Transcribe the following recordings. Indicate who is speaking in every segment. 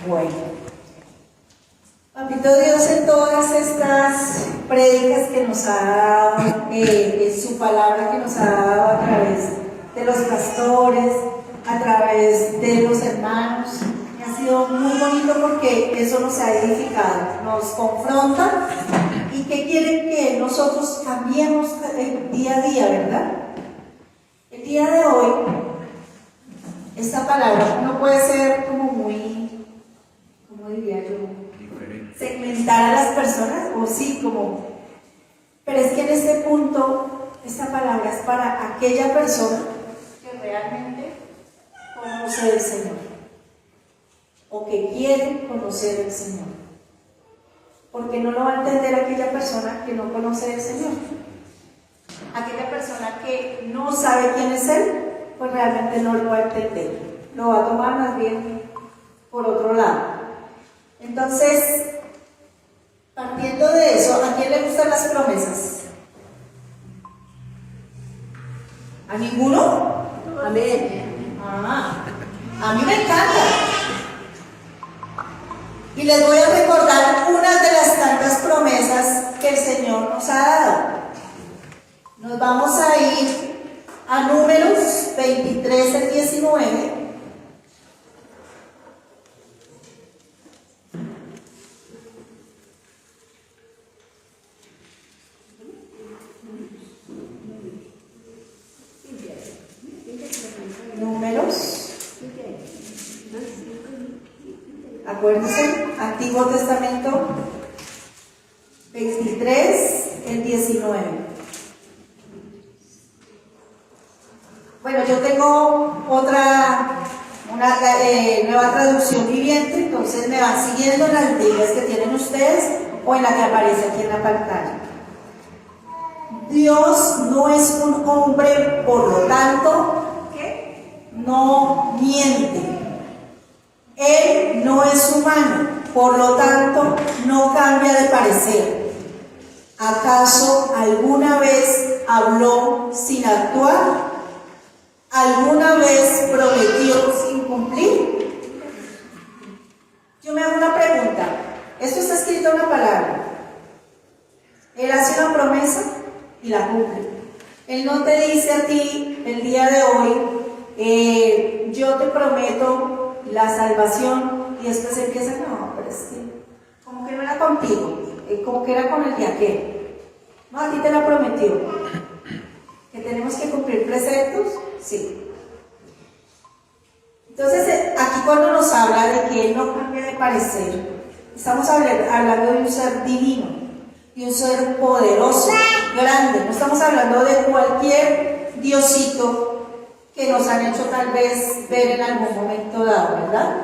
Speaker 1: Bueno, Papito Dios, en todas estas prédicas que nos ha dado, en su palabra que nos ha dado a través de los pastores, a través de los hermanos, ha sido muy bonito porque eso nos ha edificado, nos confronta y que quiere que nosotros cambiemos día a día, ¿verdad? El día de hoy, esta palabra no puede ser como muy, ¿cómo diría yo? Segmentar a las personas, o sí, como, pero es que en este punto, esta palabra es para aquella persona que realmente conoce del Señor, o que quiere conocer el Señor, porque no lo va a entender aquella persona que no conoce del Señor. Aquella persona que no sabe quién es Él, pues realmente no lo va a entender, lo va a tomar más bien por otro lado. Entonces, partiendo de eso, ¿a quién le gustan las promesas? ¿A ninguno? Amén. A mí me encanta. Y les voy a recordar una de las tantas promesas que el Señor nos ha dado. Nos vamos a ir a Números 23 al 19. Números. Acuérdense, Antiguo Testamento 23, el 19. Bueno, yo tengo una nueva traducción viviente, entonces me van siguiendo en las Biblias que tienen ustedes o en la que aparece aquí en la pantalla. Dios no es un hombre, por lo tanto, ¿qué? No miente. Él no es humano, por lo tanto, no cambia de parecer. ¿Acaso alguna vez habló sin actuar? ¿Alguna vez prometió sin cumplir? Yo me hago una pregunta. Esto está escrito en una palabra. Él hace una promesa y la cumple. Él no te dice a ti el día de hoy, yo te prometo la salvación, y después empieza, no, pero es que como que no era contigo, como que era con el de aquel. No, a ti te la prometió. ¿Que tenemos que cumplir preceptos? Sí. Entonces, aquí cuando nos habla de que Él no cambia de parecer, estamos hablando de un ser divino, de un ser poderoso, grande. No estamos hablando de cualquier diosito que nos han hecho tal vez ver en algún momento dado, ¿verdad?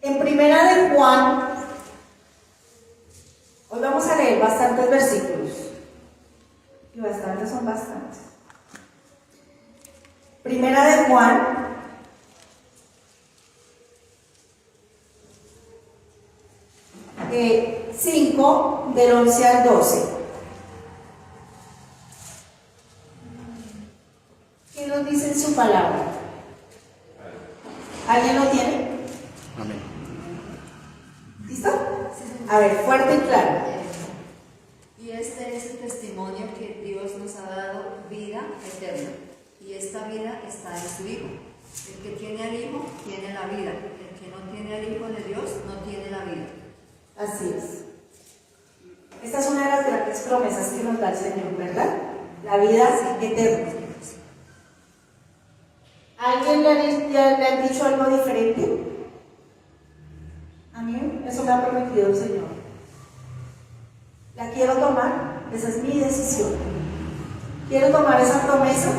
Speaker 1: En Primera de Juan, hoy vamos a leer bastantes versículos, y bastantes son bastantes. Primera de Juan, eh, 5, del 11 al 12. ¿Qué nos dice en su palabra? ¿Alguien lo tiene?
Speaker 2: Amén.
Speaker 1: ¿Listo? A ver, fuerte y claro.
Speaker 3: Y este es el testimonio que Dios nos ha dado, vida eterna. Y esta vida está en su Hijo. El que tiene al Hijo tiene la vida. El que no tiene al Hijo de Dios no tiene la vida.
Speaker 1: Así es. Esta es una de las grandes promesas que nos da el Señor, ¿verdad? La vida eterna. ¿Alguien le ha dicho algo diferente? A mí eso me ha prometido el Señor. La quiero tomar, esa es mi decisión. Quiero tomar esa promesa,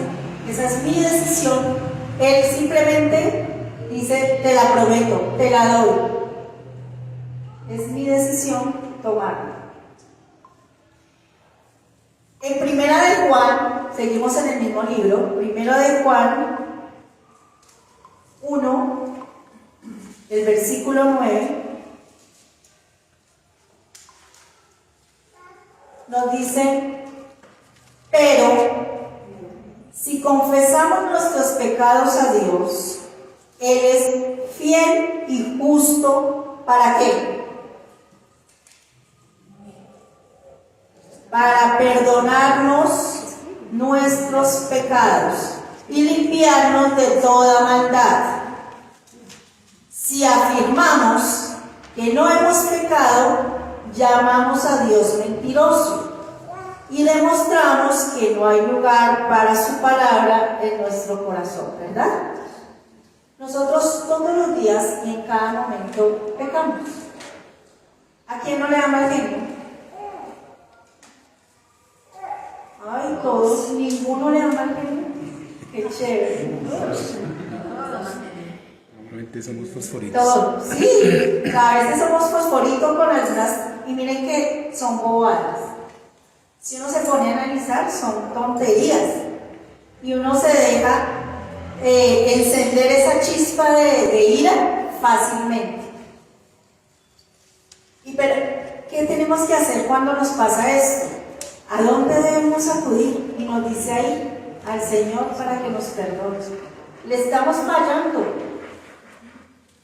Speaker 1: esa es mi decisión. Él simplemente dice, te la prometo, te la doy. Es mi decisión tomarla. En Primera de Juan, seguimos en el mismo libro, Primera de Juan 1, el versículo 9, nos dice, pero si confesamos nuestros pecados a Dios, Él es fiel y justo, ¿para qué? Para perdonarnos nuestros pecados y limpiarnos de toda maldad. Si afirmamos que no hemos pecado, llamamos a Dios mentiroso y demostramos que no hay lugar para su palabra en nuestro corazón, ¿verdad? Nosotros todos los días y en cada momento pecamos. ¿A quién no le ama el genio? Ay, todos, ninguno le ama el genio. Qué chévere.
Speaker 2: Normalmente somos fosforitos.
Speaker 1: Todos, sí. A veces somos fosforitos con algunas, y miren que son bobadas. Si uno se pone a analizar, son tonterías. Y uno se deja encender esa chispa de ira fácilmente. Pero, ¿qué tenemos que hacer cuando nos pasa esto? ¿A dónde debemos acudir? Y nos dice ahí, al Señor para que nos perdone. Le estamos fallando.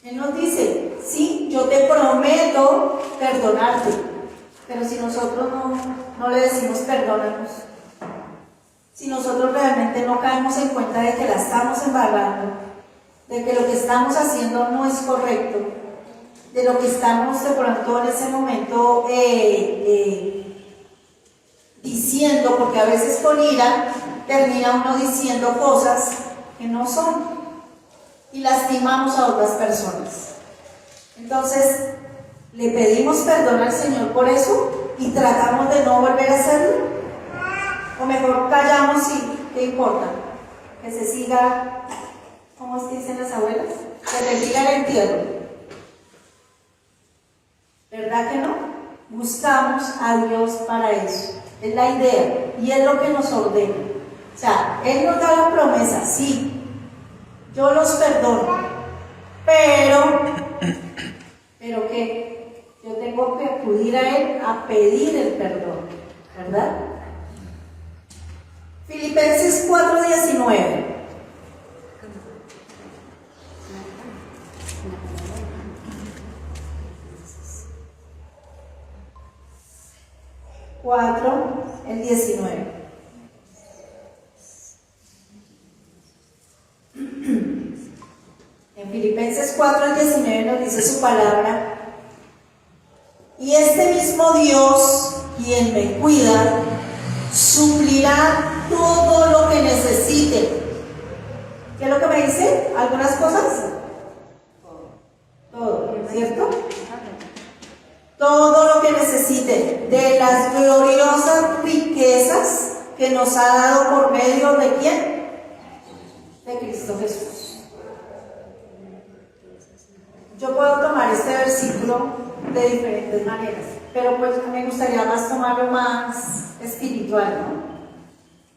Speaker 1: Él nos dice, sí, yo te prometo perdonarte. Pero si nosotros no le decimos perdónanos, si nosotros realmente no caemos en cuenta de que la estamos embarrando, de que lo que estamos haciendo no es correcto, de lo que estamos de pronto en ese momento diciendo, porque a veces con ira termina uno diciendo cosas que no son y lastimamos a otras personas. Entonces, le pedimos perdón al Señor por eso y tratamos de no volver a hacerlo, o mejor callamos y ¿qué importa? Que se siga, ¿cómo es que dicen las abuelas? Que le siga el entierro. ¿Verdad que no? Buscamos a Dios para eso. Es la idea y es lo que nos ordena. O sea, Él nos da la promesa, sí, yo los perdono, pero que yo tengo que acudir a Él a pedir el perdón, ¿verdad? Filipenses 4:19. El 19. En Filipenses 4, el 19 nos dice su palabra: y este mismo Dios, quien me cuida, suplirá todo lo que necesite. ¿Qué es lo que me dice? ¿Algunas cosas? Todo, ¿cierto? Todo lo que necesite de las gloriosas riquezas que nos ha dado por medio de ¿quién? De Cristo Jesús. Yo puedo tomar este versículo de diferentes maneras, pero pues me gustaría más tomarlo más espiritual, ¿no?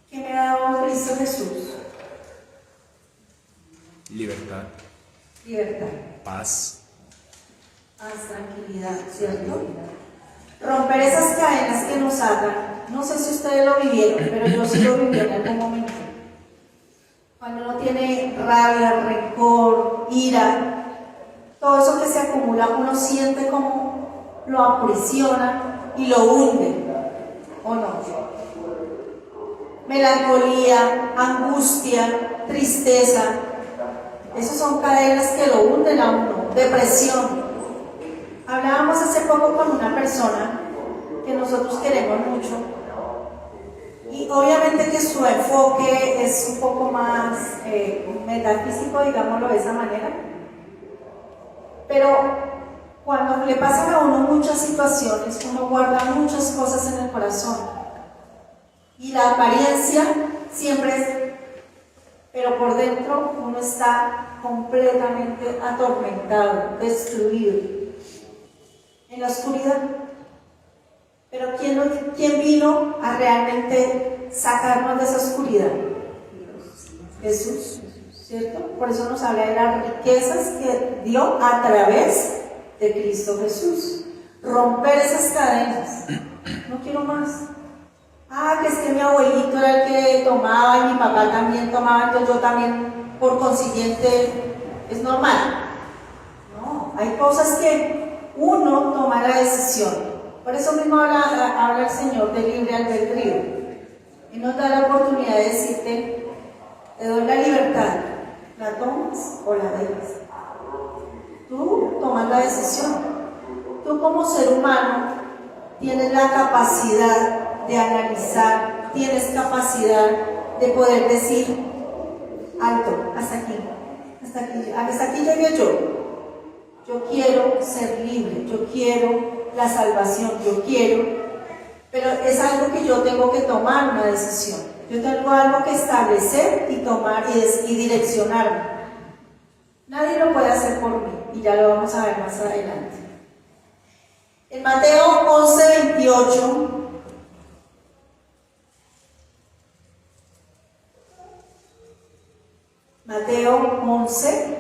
Speaker 1: ¿Qué me ha dado Cristo Jesús?
Speaker 2: Libertad.
Speaker 1: Libertad.
Speaker 2: Paz.
Speaker 1: Tranquilidad, ¿cierto? Romper esas cadenas que nos atan. No sé si ustedes lo vivieron, pero yo sí lo viví en algún momento. Cuando uno tiene rabia, rencor, ira, todo eso que se acumula, uno siente como lo aprisiona y lo hunde, ¿o no? Melancolía, angustia, tristeza, esas son cadenas que lo hunden a uno. Depresión. Hablábamos hace poco con una persona que nosotros queremos mucho y obviamente que su enfoque es un poco más metafísico, digámoslo de esa manera, pero cuando le pasan a uno muchas situaciones, uno guarda muchas cosas en el corazón y la apariencia siempre es, pero por dentro uno está completamente atormentado, destruido, en la oscuridad. Pero ¿quién vino a realmente sacarnos de esa oscuridad? Jesús, ¿cierto? Por eso nos habla de las riquezas que dio a través de Cristo Jesús. Romper esas cadenas. No quiero más. Que es que mi abuelito era el que tomaba y mi papá también tomaba, entonces yo también, por consiguiente, es normal. hay cosas que uno toma la decisión. Por eso mismo habla el Señor de libre albedrío. Y nos da la oportunidad de decirte, te doy la libertad, ¿la tomas o la dejas? Tú tomas la decisión. Tú como ser humano tienes la capacidad de analizar, tienes capacidad de poder decir, alto, hasta aquí llegué yo. Yo quiero ser libre, yo quiero la salvación, yo quiero, pero es algo que yo tengo que tomar una decisión. Yo tengo algo que establecer y tomar y direccionarme. Nadie lo puede hacer por mí, y ya lo vamos a ver más adelante. En Mateo 11:28, Mateo 11,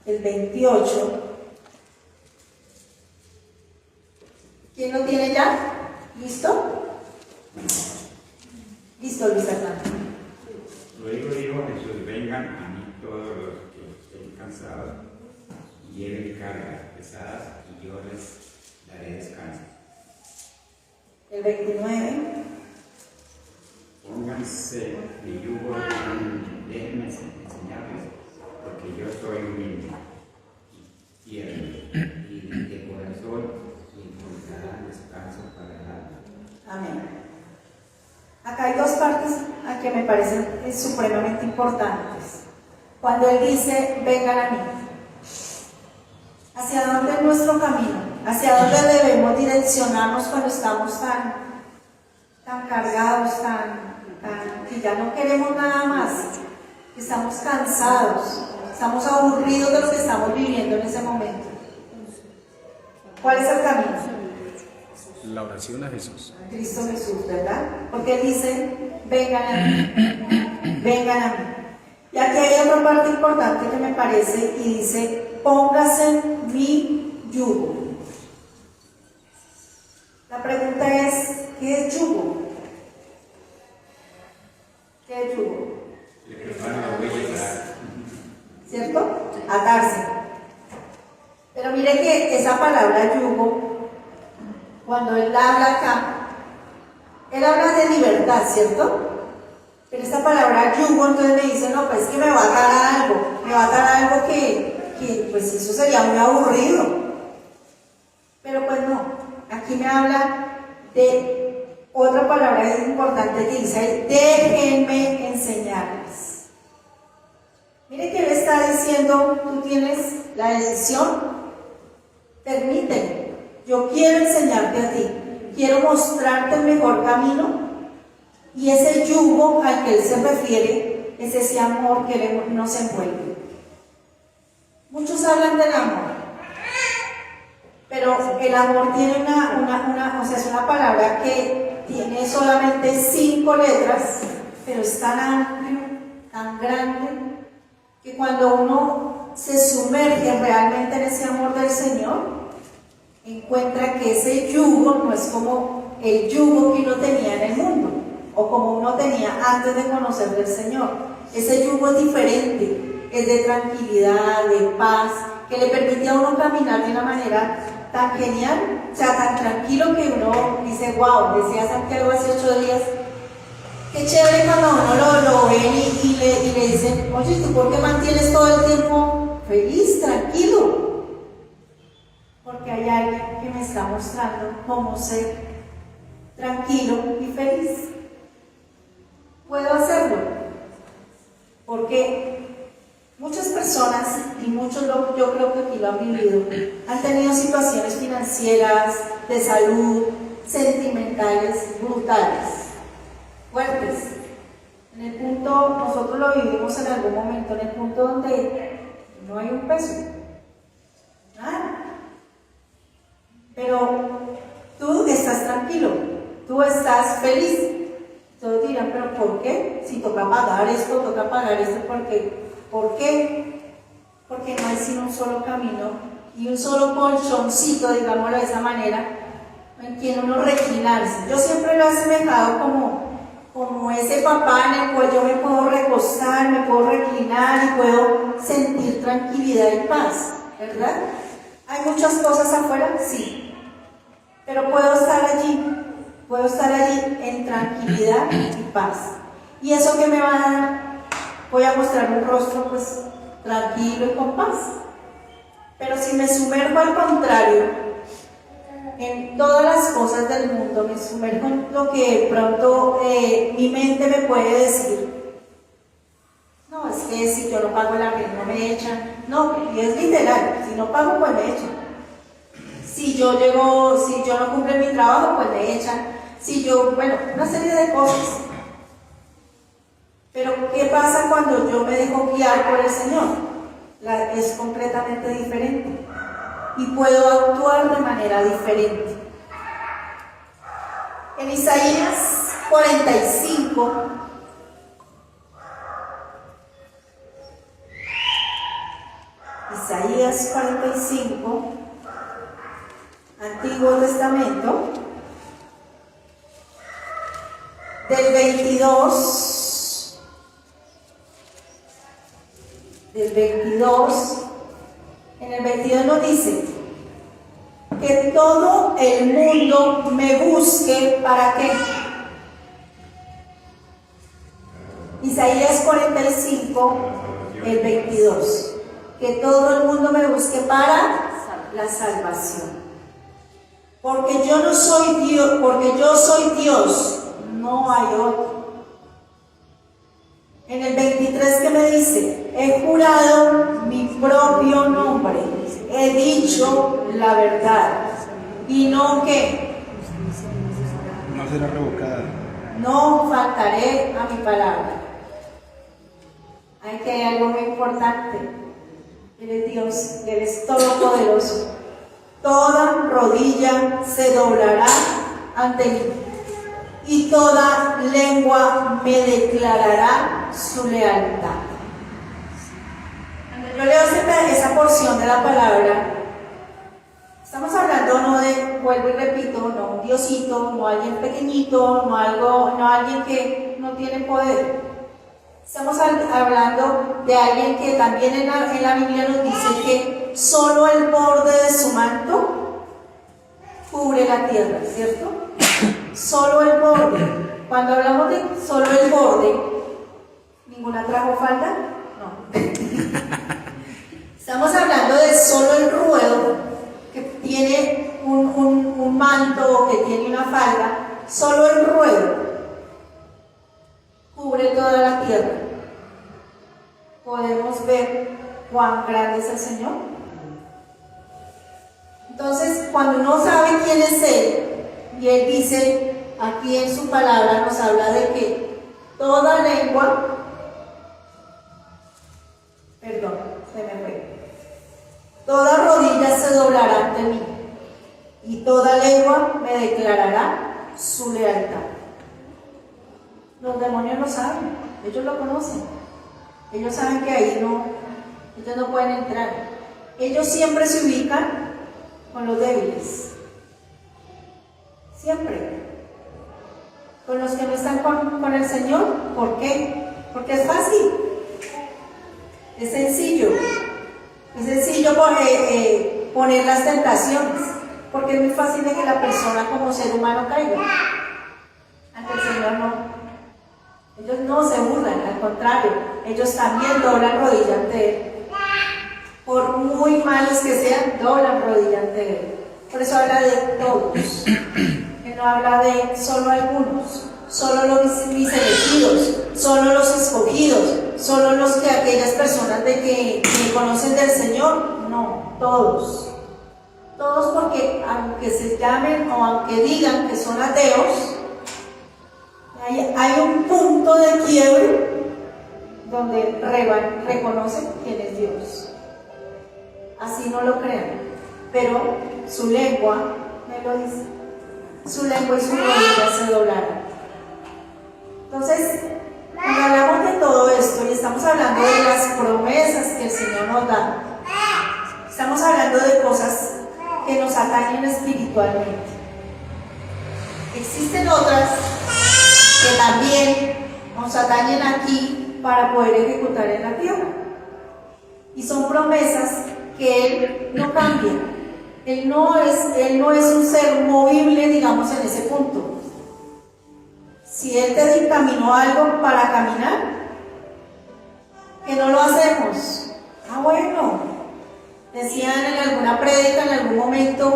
Speaker 1: el 28. ¿Quién lo tiene ya? ¿Listo? Listo, Luis Fernando.
Speaker 4: Luego dijo Jesús, vengan a mí todos los que estén cansados y lleven cargas pesadas y yo les daré descanso.
Speaker 1: El 29.
Speaker 4: Pónganse mi yugo y déjenme enseñarles, porque yo soy humilde y tierno y de corazón, y encontrarán descanso para el alma.
Speaker 1: Amén. Acá hay dos partes que me parecen supremamente importantes. Cuando Él dice, vengan a mí. ¿Hacia dónde es nuestro camino? ¿Hacia dónde debemos direccionarnos cuando estamos tan cargados, que ya no queremos nada más? Que estamos cansados, estamos aburridos de lo que estamos viviendo en ese momento. ¿Cuál es el camino?
Speaker 2: La oración a Jesús.
Speaker 1: Cristo Jesús, ¿verdad? Porque Él dice, vengan a mí, vengan a mí. Y aquí hay otra parte importante que me parece y dice, póngase mi yugo. La pregunta es, ¿qué es yugo? ¿Qué es yugo?
Speaker 4: Le preparo la huella.
Speaker 1: ¿Cierto? Atarse. Pero mire que esa palabra yugo, cuando Él habla acá, Él habla de libertad, ¿cierto? Pero esta palabra yugo, entonces me dice, no, pues es que me va a atar a algo que pues eso sería muy aburrido. Pero pues no, aquí me habla de otra palabra importante que dice, déjenme enseñarles. Mire que Él está diciendo, tú tienes la decisión, permíteme, yo quiero enseñarte a ti, quiero mostrarte el mejor camino. Y ese yugo al que Él se refiere es ese amor que nos envuelve. Muchos hablan del amor, pero el amor tiene es una palabra que tiene solamente 5 letras, pero es tan amplio, tan grande, que cuando uno se sumerge realmente en ese amor del Señor, encuentra que ese yugo no es como el yugo que uno tenía en el mundo, o como uno tenía antes de conocer del Señor. Ese yugo es diferente, es de tranquilidad, de paz, que le permite a uno caminar de una manera tan genial, o sea, tan tranquilo que uno dice, wow, decía Santiago hace 8 días, qué chévere cuando uno lo ven y le dicen, oye, ¿tú por qué mantienes todo el tiempo feliz, tranquilo? Porque hay alguien que me está mostrando cómo ser tranquilo y feliz. Puedo hacerlo, porque muchas personas, y muchos yo creo que aquí lo han vivido, han tenido situaciones financieras, de salud, sentimentales, brutales, fuertes. En el punto, nosotros lo vivimos en algún momento, en el punto donde no hay un peso, nada. Pero tú estás tranquilo, tú estás feliz. Todos dirán, ¿pero por qué? Si toca pagar esto, ¿por qué? Porque no hay sino un solo camino y un solo colchoncito, digámoslo de esa manera, en quien uno reclinarse. Yo siempre lo he asemejado como ese papá en el cual yo me puedo recostar, me puedo reclinar y puedo sentir tranquilidad y paz, ¿verdad? ¿Hay muchas cosas afuera? Sí. Pero puedo estar allí en tranquilidad y paz. ¿Y eso qué me va a dar? Voy a mostrar un rostro pues tranquilo y con paz. Pero si me sumerjo al contrario en todas las cosas del mundo, me sumerjo en lo que de pronto mi mente me puede decir, no, es que si yo no pago el arriendo me echan. No, y es literal, si no pago pues me echan. Si yo no cumplo mi trabajo pues me echan. Bueno, una serie de cosas. Pero ¿qué pasa cuando yo me dejo guiar por el Señor? Es completamente diferente. Y puedo actuar de manera diferente. En Isaías 45, Antiguo Testamento, del 22, en el 22 nos dice que todo el mundo me busque, ¿para qué? Isaías 45, el 22, que todo el mundo me busque para la salvación. Porque yo soy Dios, no hay otro. En el 23 que me dice, he jurado mi propio nombre, he dicho la verdad, y no que
Speaker 2: No será revocada.
Speaker 1: no faltaré a mi palabra. Hay que hay algo muy importante. Él es Dios, Él es todopoderoso. Toda rodilla se doblará ante mí, y toda lengua me declarará su lealtad. Cuando yo leo esa porción de la palabra, estamos hablando no de, vuelvo y repito, no un diosito, no alguien pequeñito, no alguien que no tiene poder. Estamos hablando de alguien que también en la Biblia nos dice que solo el borde de su manto cubre la tierra, ¿cierto? Solo el borde. Cuando hablamos de solo el borde, ¿ninguna trajo falda? No. Estamos hablando de solo el ruedo, que tiene un manto o que tiene una falda. Solo el ruedo cubre toda la tierra. Podemos ver cuán grande es el Señor. Entonces, cuando uno sabe quién es Él, y Él dice, aquí en su palabra nos habla de que toda lengua, toda rodilla se doblará ante mí, y toda lengua me declarará su lealtad. Los demonios lo saben, ellos lo conocen, ellos saben que ahí ellos no pueden entrar. Ellos siempre se ubican con los débiles, siempre, con los que no están con el Señor. ¿Por qué? Porque es fácil, es sencillo poner las tentaciones, porque es muy fácil de que la persona como ser humano caiga. Ante el Señor no. Ellos no se burlan, al contrario, ellos también doblan rodilla ante Él. Por muy malos que sean, doblan rodilla ante Él. Por eso habla de todos. Él no habla de solo algunos, solo los mis elegidos, solo los escogidos, solo aquellas personas de que conocen del Señor. No, todos. Todos, porque aunque se llamen o aunque digan que son ateos, hay un punto de quiebre donde reconocen quién es Dios. Así no lo crean, pero su lengua me lo dice. Su lengua y su rodilla se doblarán. Entonces, cuando hablamos de todo esto y estamos hablando de las promesas que el Señor nos da, estamos hablando de cosas que nos atañen espiritualmente. Existen otras que también nos atañen aquí para poder ejecutar en la tierra. Y son promesas que Él no cambia. Él no es un ser movible, digamos, en ese punto. Si Él te dictaminó algo para caminar, que no lo hacemos. Ah, bueno. Decían en alguna prédica, en algún momento,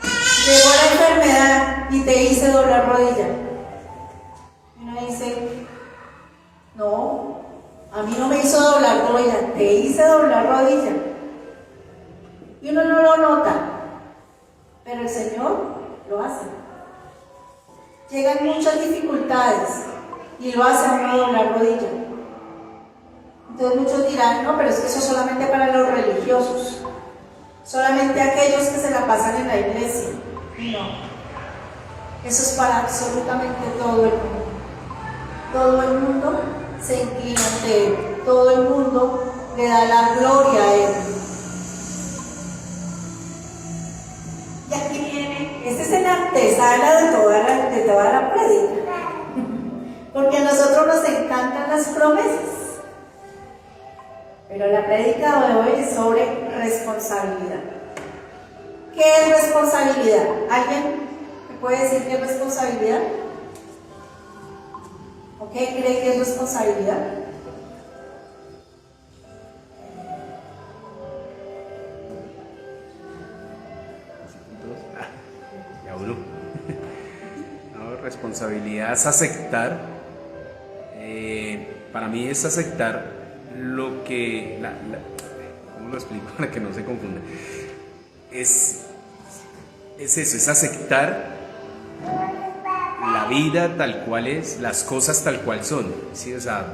Speaker 1: llegó la enfermedad y te hice doblar rodilla. Y uno dice, no, a mí no me hizo doblar rodilla, te hice doblar rodilla. Y uno no lo nota, pero el Señor lo hace. Llegan muchas dificultades y lo hace a uno doblar rodilla. Entonces muchos dirán, no, pero es que eso es solamente para los religiosos, solamente aquellos que se la pasan en la iglesia. No, eso es para absolutamente todo el mundo. Todo el mundo se inclina ante Él, todo el mundo le da la gloria a Él. Y aquí viene, esta es la antesala de toda la prédica, porque a nosotros nos encantan las promesas, pero la prédica de hoy es sobre responsabilidad. ¿Qué es responsabilidad? ¿Alguien me puede decir qué es responsabilidad? ¿O qué cree que es responsabilidad?
Speaker 2: Ya uno. No, responsabilidad es aceptar. Para mí es aceptar lo que. ¿Cómo lo explico para que no se confunda? Es eso, es aceptar la vida tal cual es, las cosas tal cual son. ¿Sí? O sea,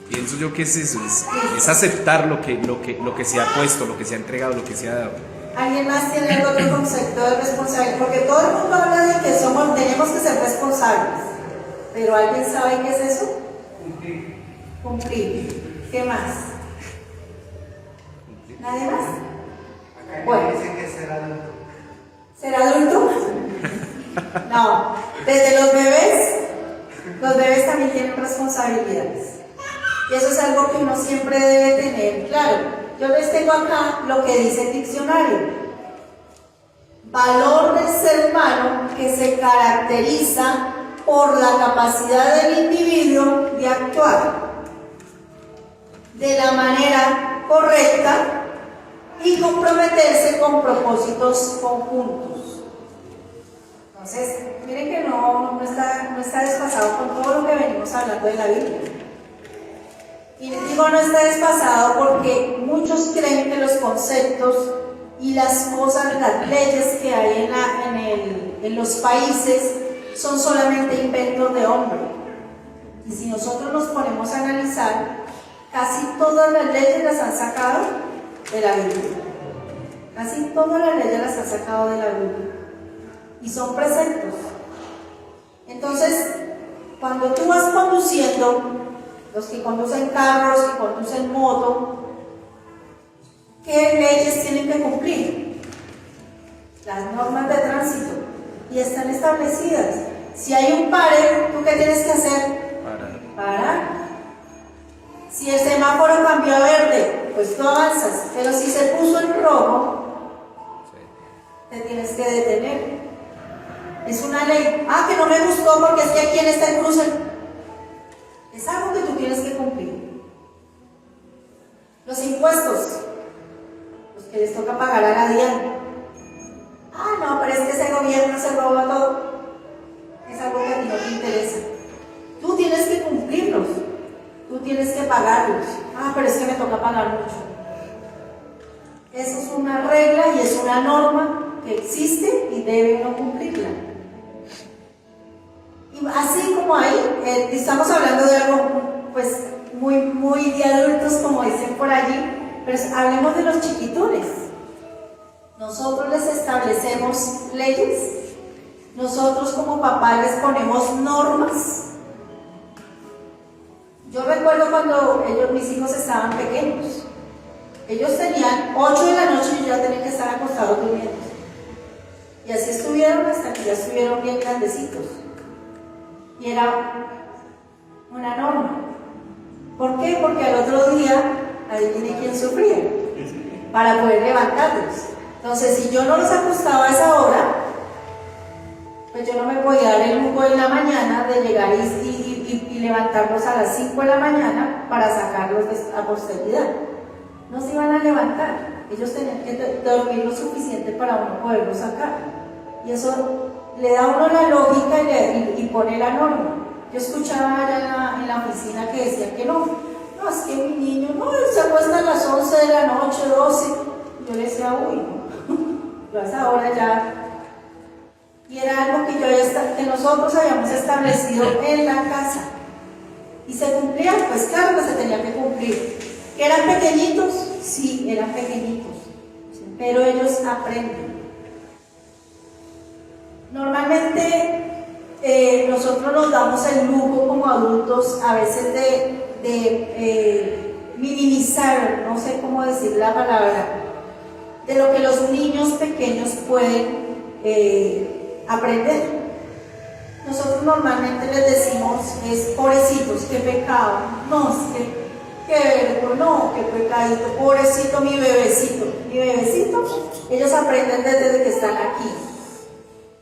Speaker 2: pienso yo que es eso, es aceptar lo que se ha puesto, lo que se ha entregado, lo que se ha dado.
Speaker 1: ¿Alguien más tiene algún otro concepto de responsabilidad? Porque todo el mundo habla de que tenemos que ser responsables, pero ¿alguien sabe qué es eso? Cumplir. ¿Qué más? ¿Nadie más? Bueno.
Speaker 5: Dice que ser adulto.
Speaker 1: ¿Ser adulto? No, desde los bebés también tienen responsabilidades. Y eso es algo que uno siempre debe tener claro. Yo les tengo acá lo que dice el diccionario. Valor del ser humano que se caracteriza por la capacidad del individuo de actuar de la manera correcta y comprometerse con propósitos conjuntos. Entonces, miren que no está desfasado con todo lo que venimos hablando de la Biblia. Y les digo no está desfasado porque muchos creen que los conceptos y las cosas, las leyes que hay en los países son solamente inventos de hombre. Y si nosotros nos ponemos a analizar, casi todas las leyes las han sacado de la Biblia. Casi todas las leyes las han sacado de la Biblia. Y son preceptos. Entonces, cuando tú vas conduciendo, los que conducen carros, que conducen moto, ¿qué leyes tienen que cumplir? Las normas de tránsito. Y están establecidas. Si hay un pare, ¿tú qué tienes que hacer? Parar. Si el semáforo cambió a verde, pues tú avanzas. Pero si se puso en rojo, te tienes que detener. Es una ley. Ah, que no me gustó porque es que aquí en este cruce. Es algo que tú tienes que cumplir. Los impuestos, los que les toca pagar a la DIAN. Ah, no, pero es que ese gobierno se roba todo. Es algo que a ti no te interesa. Tú tienes que cumplirlos. Tú tienes que pagarlos. Ah, pero es que me toca pagar mucho. Eso es una regla y es una norma que existe y debe uno cumplirla. Y así como ahí, estamos hablando de algo pues muy de adultos, como dicen por allí, pero hablemos de los chiquitones. Nosotros les establecemos leyes, nosotros como papás les ponemos normas. Yo recuerdo cuando mis hijos estaban pequeños, ellos tenían 8 de la noche y ya tenían que estar acostados durmiendo. Y así estuvieron hasta que ya estuvieron bien grandecitos. Y era una norma. ¿Por qué? Porque al otro día, adivine quién sufría. para poder levantarlos. Entonces, si yo no los acostaba a esa hora, pues yo no me podía dar el lujo en la mañana de llegar y levantarlos a las 5 de la mañana para sacarlos a posteridad. No se iban a levantar, ellos tenían que dormir lo suficiente para uno poderlos sacar. Y eso le da a uno la lógica y pone la norma. Yo escuchaba allá en la oficina que decía que no, es que mi niño, no, él se acuesta a las 11 de la noche, 12. Yo le decía, uy, no, yo a esa hora ya. Y era algo que nosotros habíamos establecido en la casa. Y se cumplía, pues claro que se tenía que cumplir. ¿Que eran pequeñitos? Sí, eran pequeñitos. Pero ellos aprenden. Normalmente nosotros nos damos el lujo como adultos a veces de minimizar, no sé cómo decir la palabra, de lo que los niños pequeños pueden aprender. Nosotros normalmente les decimos, es pobrecitos, qué pecado, no, es que no, qué pecadito, pobrecito mi bebecito, ellos aprenden desde que están aquí.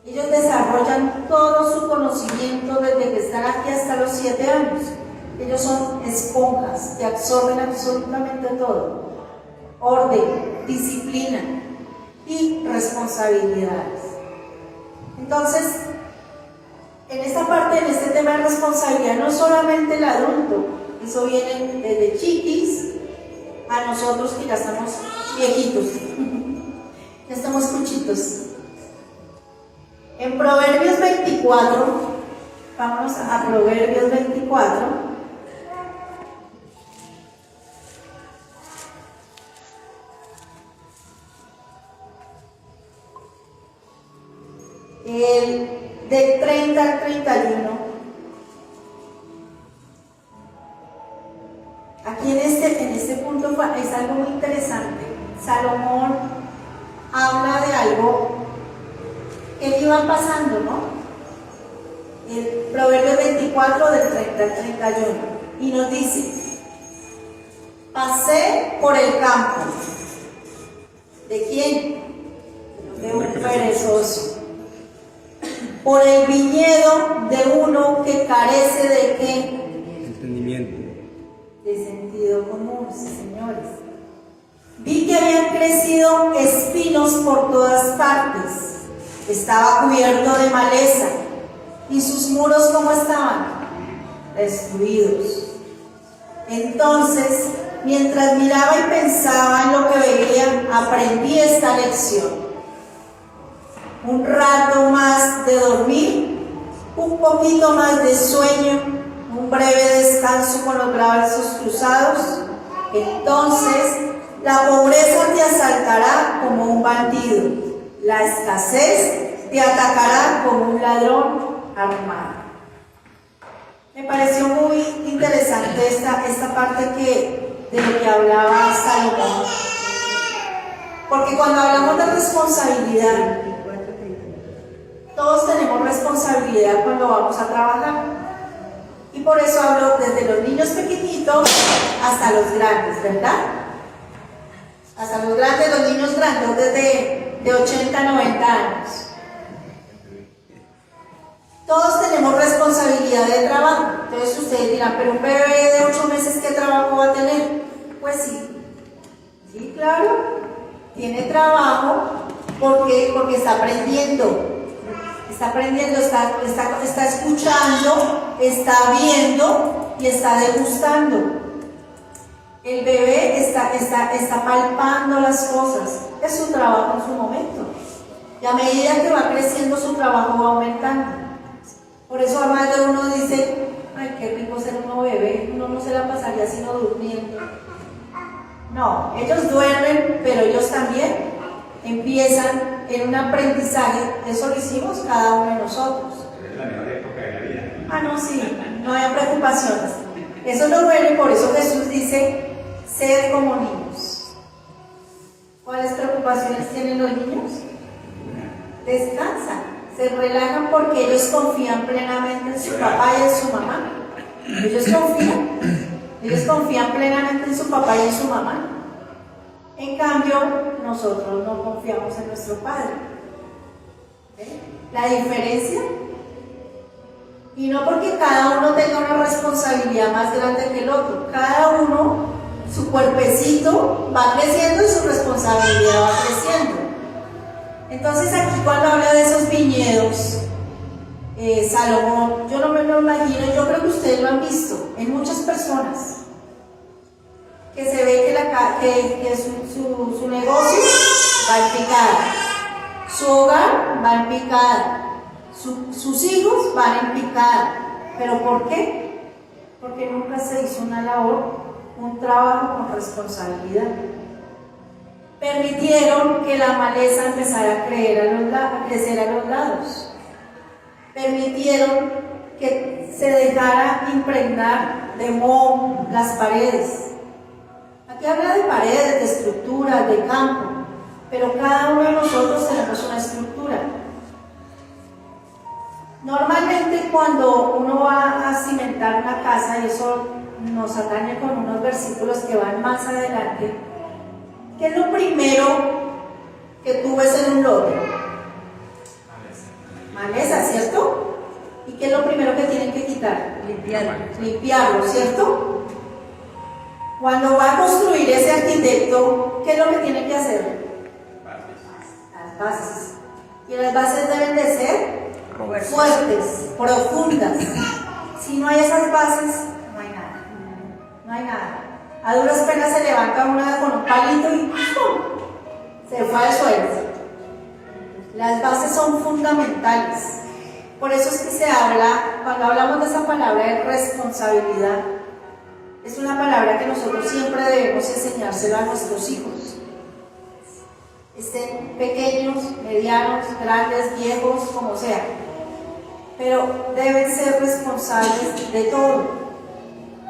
Speaker 1: Ellos desarrollan todo su conocimiento desde que están aquí hasta los 7 años. Ellos son esponjas que absorben absolutamente todo. Orden, disciplina y responsabilidades. Entonces, en esta parte, en este tema de responsabilidad, no solamente el adulto, eso viene desde chiquis a nosotros que ya estamos viejitos, ya estamos cuchitos. En Proverbios 24, vámonos a Proverbios 24. Del 30 al 31. Aquí en este punto es algo muy interesante. Salomón habla de algo que le iba pasando, ¿no? El Proverbio 24 del 30 al 31. Y nos dice: pasé por el campo. ¿De quién? De un perezoso. Por el viñedo de uno que carece de ¿qué?
Speaker 2: Entendimiento.
Speaker 1: De sentido común, sí, señores. Vi que habían crecido espinos por todas partes. Estaba cubierto de maleza. ¿Y sus muros cómo estaban? Destruidos. Entonces, mientras miraba y pensaba en lo que veía, aprendí esta lección. Un rato más de dormir, un poquito más de sueño, un breve descanso con los brazos cruzados. Entonces la pobreza te asaltará como un bandido, la escasez te atacará como un ladrón armado. Me pareció muy interesante esta parte de lo que hablaba Salomón, porque cuando hablamos de responsabilidad, todos tenemos responsabilidad cuando vamos a trabajar. Y por eso hablo desde los niños pequeñitos hasta los grandes, ¿verdad? Hasta los grandes, los niños grandes, desde de 80 a 90 años. Todos tenemos responsabilidad de trabajo. Entonces ustedes dirán, pero un bebé de 8 meses, ¿qué trabajo va a tener? Pues sí. Sí, claro. Tiene trabajo porque está aprendiendo. Está aprendiendo, está escuchando, está viendo y está degustando. El bebé está palpando las cosas. Es su trabajo en su momento. Y a medida que va creciendo, su trabajo va aumentando. Por eso a más de uno dice, ay, qué rico ser uno bebé, uno no se la pasaría sino durmiendo. No, ellos duermen, pero ellos también empiezan en un aprendizaje. Eso lo hicimos cada uno de nosotros.
Speaker 4: Es la mejor época de la vida.
Speaker 1: Ah, no, sí, no hay preocupaciones. Eso no duele, por eso Jesús dice, sed como niños. ¿Cuáles preocupaciones tienen los niños? Descansan, se relajan porque ellos confían plenamente en su papá y en su mamá. Ellos confían plenamente en su papá y en su mamá. En cambio, nosotros no confiamos en nuestro Padre. ¿Ve la diferencia? Y no porque cada uno tenga una responsabilidad más grande que el otro. Cada uno, su cuerpecito va creciendo y su responsabilidad va creciendo. Entonces aquí cuando habla de esos viñedos, Salomón, yo no me lo imagino, yo creo que ustedes lo han visto en muchas personas, que se ve que su negocio va en picada, su hogar va en picada, sus hijos van en picada. ¿Pero por qué? Porque nunca se hizo una labor, un trabajo con responsabilidad. Permitieron que la maleza empezara a crecer a los lados. Permitieron que se dejara impregnar de moho las paredes. Aquí habla de paredes, de estructuras, de campo, pero cada uno de nosotros tenemos una estructura. Normalmente cuando uno va a cimentar una casa, y eso nos atañe con unos versículos que van más adelante, ¿qué es lo primero que tú ves en un lote? Maleza, ¿cierto? ¿Y qué es lo primero que tienen que quitar? Limpiarlo, ¿cierto? Cuando va a construir ese arquitecto, ¿qué es lo que tiene que hacer? Las bases. Y las bases deben de ser fuertes, profundas. Si no hay esas bases, no hay nada. No hay nada. A duras penas se levanta una con un palito y ¡pum!, se fue al suelo. Las bases son fundamentales. Por eso es que se habla, cuando hablamos de esa palabra de responsabilidad, es una palabra que nosotros siempre debemos enseñársela a nuestros hijos. Estén pequeños, medianos, grandes, viejos, como sea. Pero deben ser responsables de todo.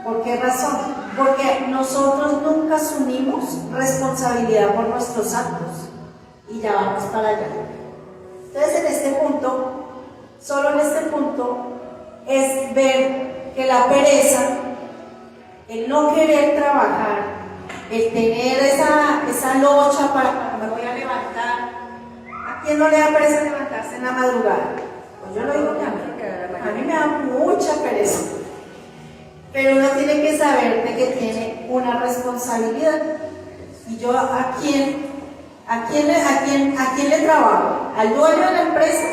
Speaker 1: ¿Por qué razón? Porque nosotros nunca asumimos responsabilidad por nuestros actos y ya vamos para allá. Entonces en este punto, solo en este punto, es ver que la pereza, el no querer trabajar, el tener esa locha para me voy a levantar. ¿A quién no le da pereza levantarse en la madrugada? Pues yo lo digo que a mí me da mucha pereza. Pero uno tiene que saber de que tiene una responsabilidad. Y yo ¿a quién le trabajo? ¿Al dueño de la empresa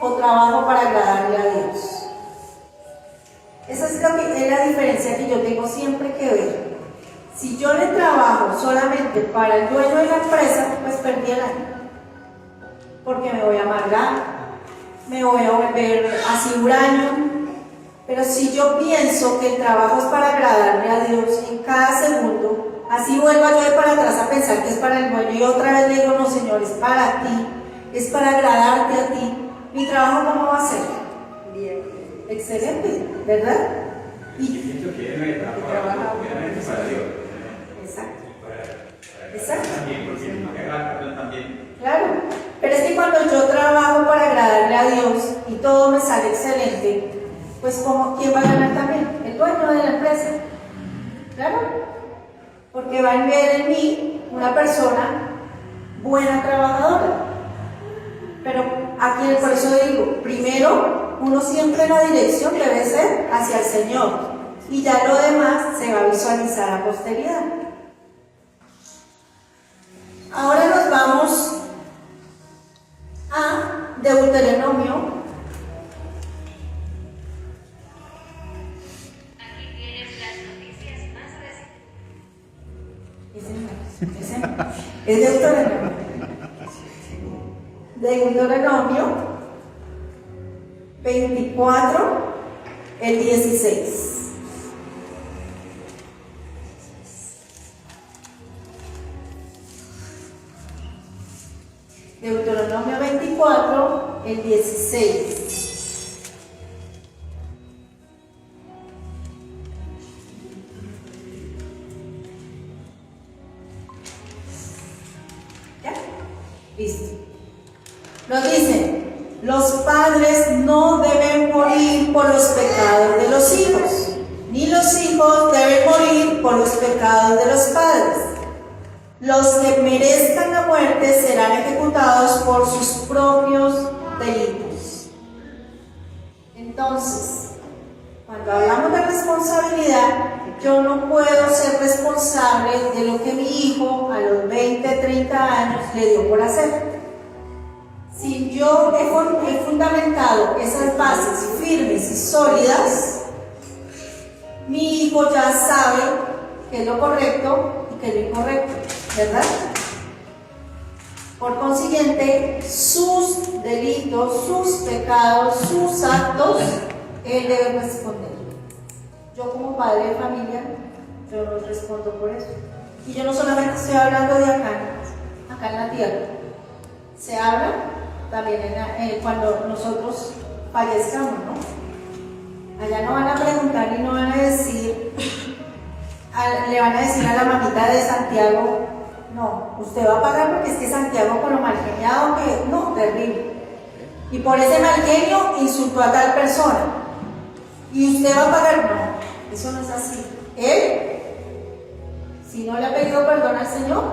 Speaker 1: o trabajo para agradarle a Dios? Esa es la diferencia que yo tengo siempre que ver. Si yo le trabajo solamente para el dueño de la empresa, pues perdí el año. Porque me voy a amargar, me voy a volver así huraño. Pero si yo pienso que el trabajo es para agradarle a Dios en cada segundo, así vuelva yo de para atrás a pensar que es para el dueño y otra vez le digo, no Señor, es para ti, es para agradarte a ti. ¿Mi trabajo cómo va a ser?
Speaker 3: Bien.
Speaker 1: Excelente, ¿verdad?
Speaker 4: Yo pienso que es el trabajo obviamente para Dios.
Speaker 1: Exacto.
Speaker 4: Exacto. También, porque me agrada también.
Speaker 1: Claro, pero es que cuando yo trabajo para agradarle a Dios y todo me sale excelente, pues ¿quién va a ganar también? El dueño de la empresa. Claro, porque va a ver en mí una persona buena trabajadora. Pero aquí por eso digo, primero uno siempre la dirección debe ser hacia el Señor y ya lo demás se va a visualizar a posteridad. Ahora nos vamos a Deuteronomio.
Speaker 5: Aquí tienes las noticias más recientes.
Speaker 1: Es Deuteronomio. Deuteronomio 24, el 16. Deuteronomio 24, el 16. ¿Ya? Listo. Nos dice, los padres no deben morir por los pecados de los hijos, ni los hijos deben morir por los pecados de los padres. Los que merezcan la muerte serán ejecutados por sus propios delitos. Entonces, cuando hablamos de responsabilidad, yo no puedo ser responsable de lo que mi hijo a los 20, 30 años le dio por hacer. Si yo he fundamentado esas bases firmes y sólidas, mi hijo ya sabe qué es lo correcto y qué es lo incorrecto, ¿verdad? Por consiguiente, sus delitos, sus pecados, sus actos, él debe responder. Yo como padre de familia, yo no respondo por eso. Y yo no solamente estoy hablando de acá en la tierra. Se habla también cuando nosotros fallezcamos, ¿no? Allá no van a preguntar y no van a decir, le van a decir a la mamita de Santiago, no, usted va a pagar porque es que Santiago con lo mal geniado que, no, terrible. Y por ese mal genio insultó a tal persona. Y usted va a pagar, no, eso no es así. Él, si no le ha pedido perdón al Señor,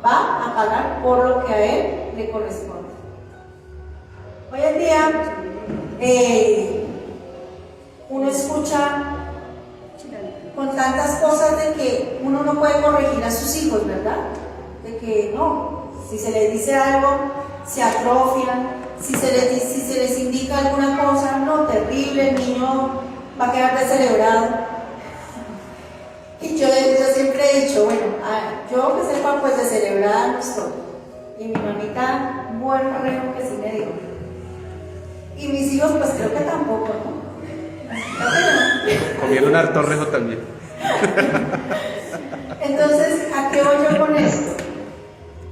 Speaker 1: va a pagar por lo que a él le corresponde. Hoy en día, uno escucha con tantas cosas de que uno no puede corregir a sus hijos, ¿verdad? De que no, si se les dice algo, se atrofian, si se les indica alguna cosa, no, terrible, el niño va a quedar descerebrado. Y yo siempre he dicho, bueno, yo que sepa, pues descerebrada no estoy. Y mi mamita, un buen arreglo que sí me dijo. Y mis hijos, pues creo que tampoco, ¿no?
Speaker 2: Comieron harto rejo también.
Speaker 1: Entonces, ¿a qué voy yo con esto?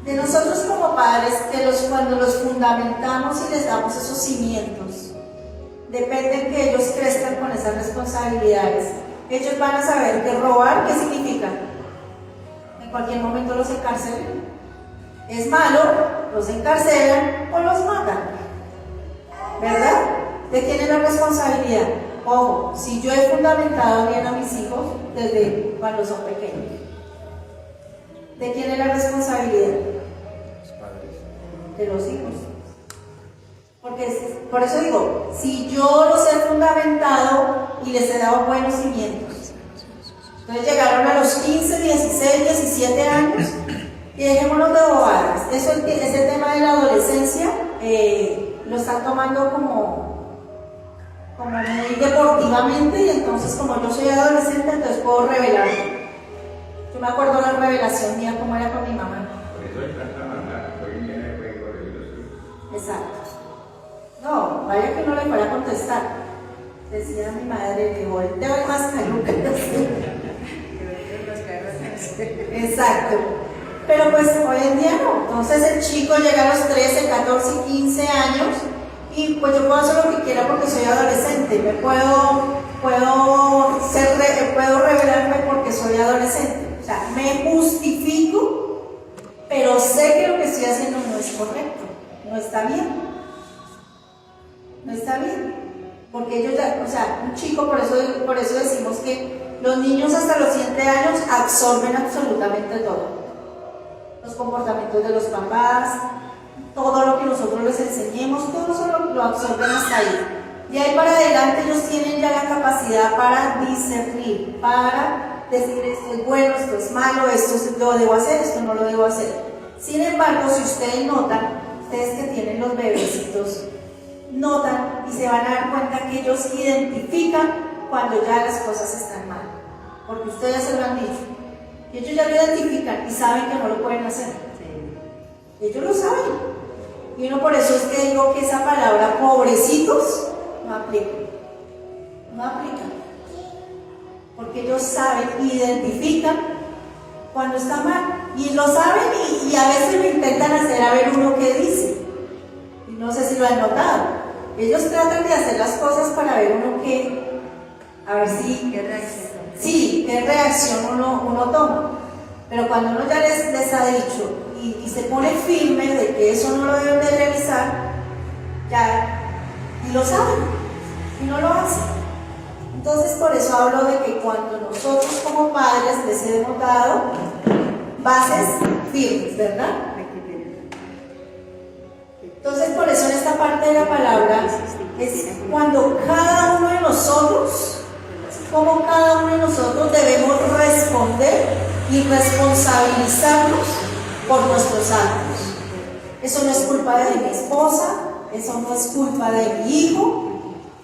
Speaker 1: De nosotros como padres, cuando los fundamentamos y les damos esos cimientos, depende que ellos crezcan con esas responsabilidades. Ellos van a saber que robar, ¿qué significa? En cualquier momento los encarcelan. Es malo, los encarcelan o los matan. ¿Verdad? ¿De quién es la responsabilidad? Ojo, si yo he fundamentado bien a mis hijos desde cuando son pequeños, ¿de quién es la responsabilidad?
Speaker 2: Los padres.
Speaker 1: De los hijos. Porque por eso digo, si yo los he fundamentado y les he dado buenos cimientos, entonces llegaron a los 15, 16, 17 años y dejémonos de bobadas. Ese tema de la adolescencia lo están tomando como muy deportivamente, y entonces como yo soy adolescente, entonces puedo revelarme. Yo me acuerdo la revelación mía como era con mi mamá.
Speaker 4: Por eso hay tanta maldad, hoy en día no pueden corregir los hijos.
Speaker 1: Exacto. No, vaya que no le fuera a contestar. Decía mi madre, le volteo el mascaluca. Exacto. Pero pues hoy en día no. Entonces el chico llega a los 13, 14, 15 años y pues yo puedo hacer lo que quiera porque soy adolescente. Puedo revelarme porque soy adolescente. O sea, me justifico, pero sé que lo que estoy haciendo no es correcto, no está bien. No está bien. Porque ellos ya, o sea, un chico, por eso decimos que los niños hasta los 7 años absorben absolutamente todo. Los comportamientos de los papás, todo lo que nosotros les enseñemos, todo eso lo absorben hasta ahí. De ahí para adelante ellos tienen ya la capacidad para discernir, para decir esto es bueno, esto es malo, esto lo debo hacer, esto no lo debo hacer. Sin embargo, si ustedes notan, ustedes que tienen los bebecitos, notan y se van a dar cuenta que ellos identifican cuando ya las cosas están mal, porque ustedes se lo han dicho. Y ellos ya lo identifican y saben que no lo pueden hacer. Ellos lo saben. Y uno por eso es que digo que esa palabra pobrecitos no aplica. No aplica. Porque ellos saben, identifican cuando está mal. Y lo saben y a veces lo intentan hacer a ver uno qué dice. Y no sé si lo han notado. Ellos tratan de hacer las cosas para ver uno qué, a ver si qué reacción uno toma. Pero cuando uno ya les ha dicho y se pone firme de que eso no lo deben de realizar, ya, y lo saben, y no lo hacen. Entonces por eso hablo de que cuando nosotros como padres les hemos dado bases firmes, ¿verdad? Entonces, por eso en esta parte de la palabra es cuando cada uno de nosotros, como cada uno de nosotros debemos responder y responsabilizarnos por nuestros actos. Eso no es culpa de mi esposa, eso no es culpa de mi hijo.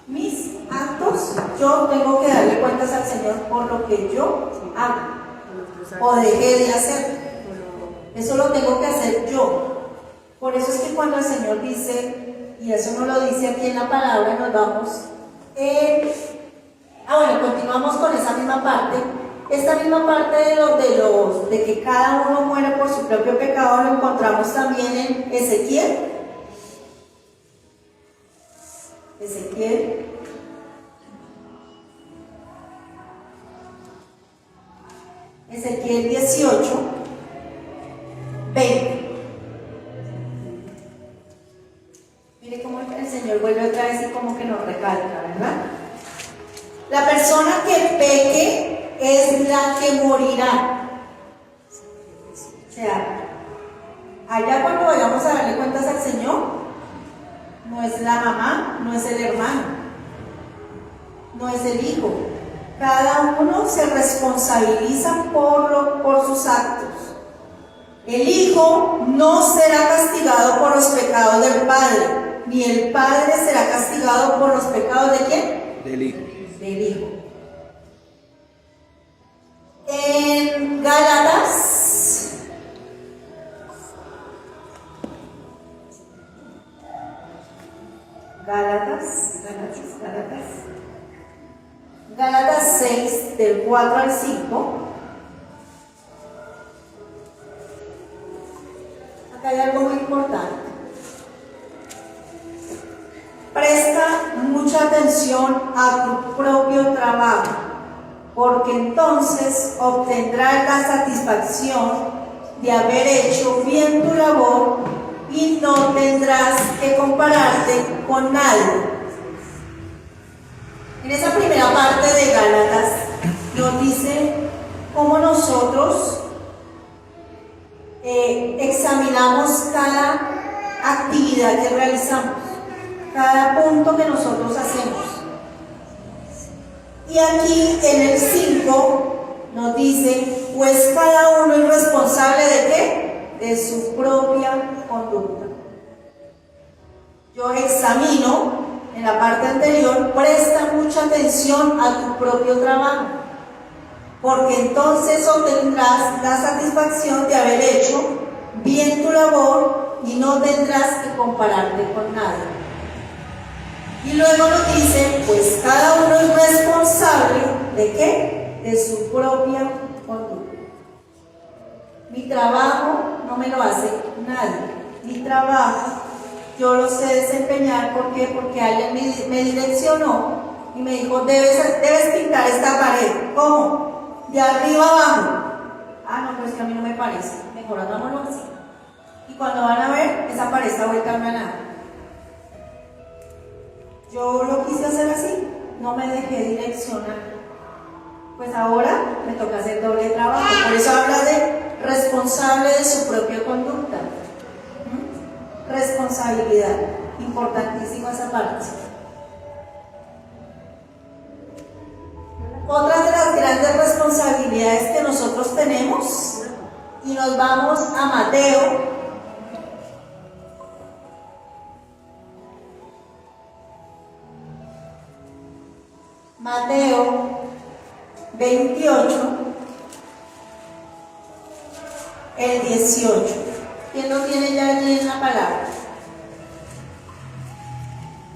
Speaker 1: Mis actos, yo tengo que darle cuentas al Señor por lo que yo hago o dejé de hacer. Eso lo tengo que hacer yo. Por eso es que cuando el Señor dice, y eso no lo dice aquí en la palabra, nos vamos. Bueno, continuamos con esa misma parte. Esta misma parte de que cada uno muere por su propio pecado lo encontramos también en Ezequiel. Ezequiel 18, 20. Mire cómo el Señor vuelve otra vez y como que nos recalca, ¿verdad? La persona que peque es la que morirá. O sea, allá cuando vayamos a darle cuentas al Señor, no es la mamá, no es el hermano, no es el hijo. Cada uno se responsabiliza por sus actos. El hijo no será castigado por los pecados del padre, ni el padre será castigado por los pecados ¿de quién?
Speaker 2: Del hijo.
Speaker 1: Del hijo. En Gálatas, Gálatas 6, del 4 al 5. Acá hay algo muy importante. Presta mucha atención a tu propio trabajo, porque entonces obtendrás la satisfacción de haber hecho bien tu labor y no tendrás que compararte con nadie. En esa primera parte de Gálatas nos dice cómo nosotros examinamos cada actividad que realizamos, cada punto que nosotros hacemos. Y aquí en el 5 nos dice, pues cada uno es responsable ¿de qué? De su propia conducta. Yo examino. En la parte anterior, presta mucha atención a tu propio trabajo, porque entonces obtendrás la satisfacción de haber hecho bien tu labor y no tendrás que compararte con nadie. Y luego nos dice, pues cada uno es responsable ¿de qué? De su propia conducta. Mi trabajo no me lo hace nadie. Mi trabajo yo lo sé desempeñar. ¿Por qué? Porque alguien me direccionó y me dijo, debes pintar esta pared. ¿Cómo? De arriba abajo. Ah, no, pero es que a mí no me parece. Mejor hagámoslo así. Y cuando van a ver, esa pared está vuelta a nada. Yo lo quise hacer así, no me dejé direccionar. Pues ahora me toca hacer doble trabajo. Por eso habla de responsable de su propia conducta. Responsabilidad, importantísima esa parte. Otra de las grandes responsabilidades que nosotros tenemos, y nos vamos a Mateo. Mateo 28, el 18. ¿Quién lo tiene ya allí en la palabra?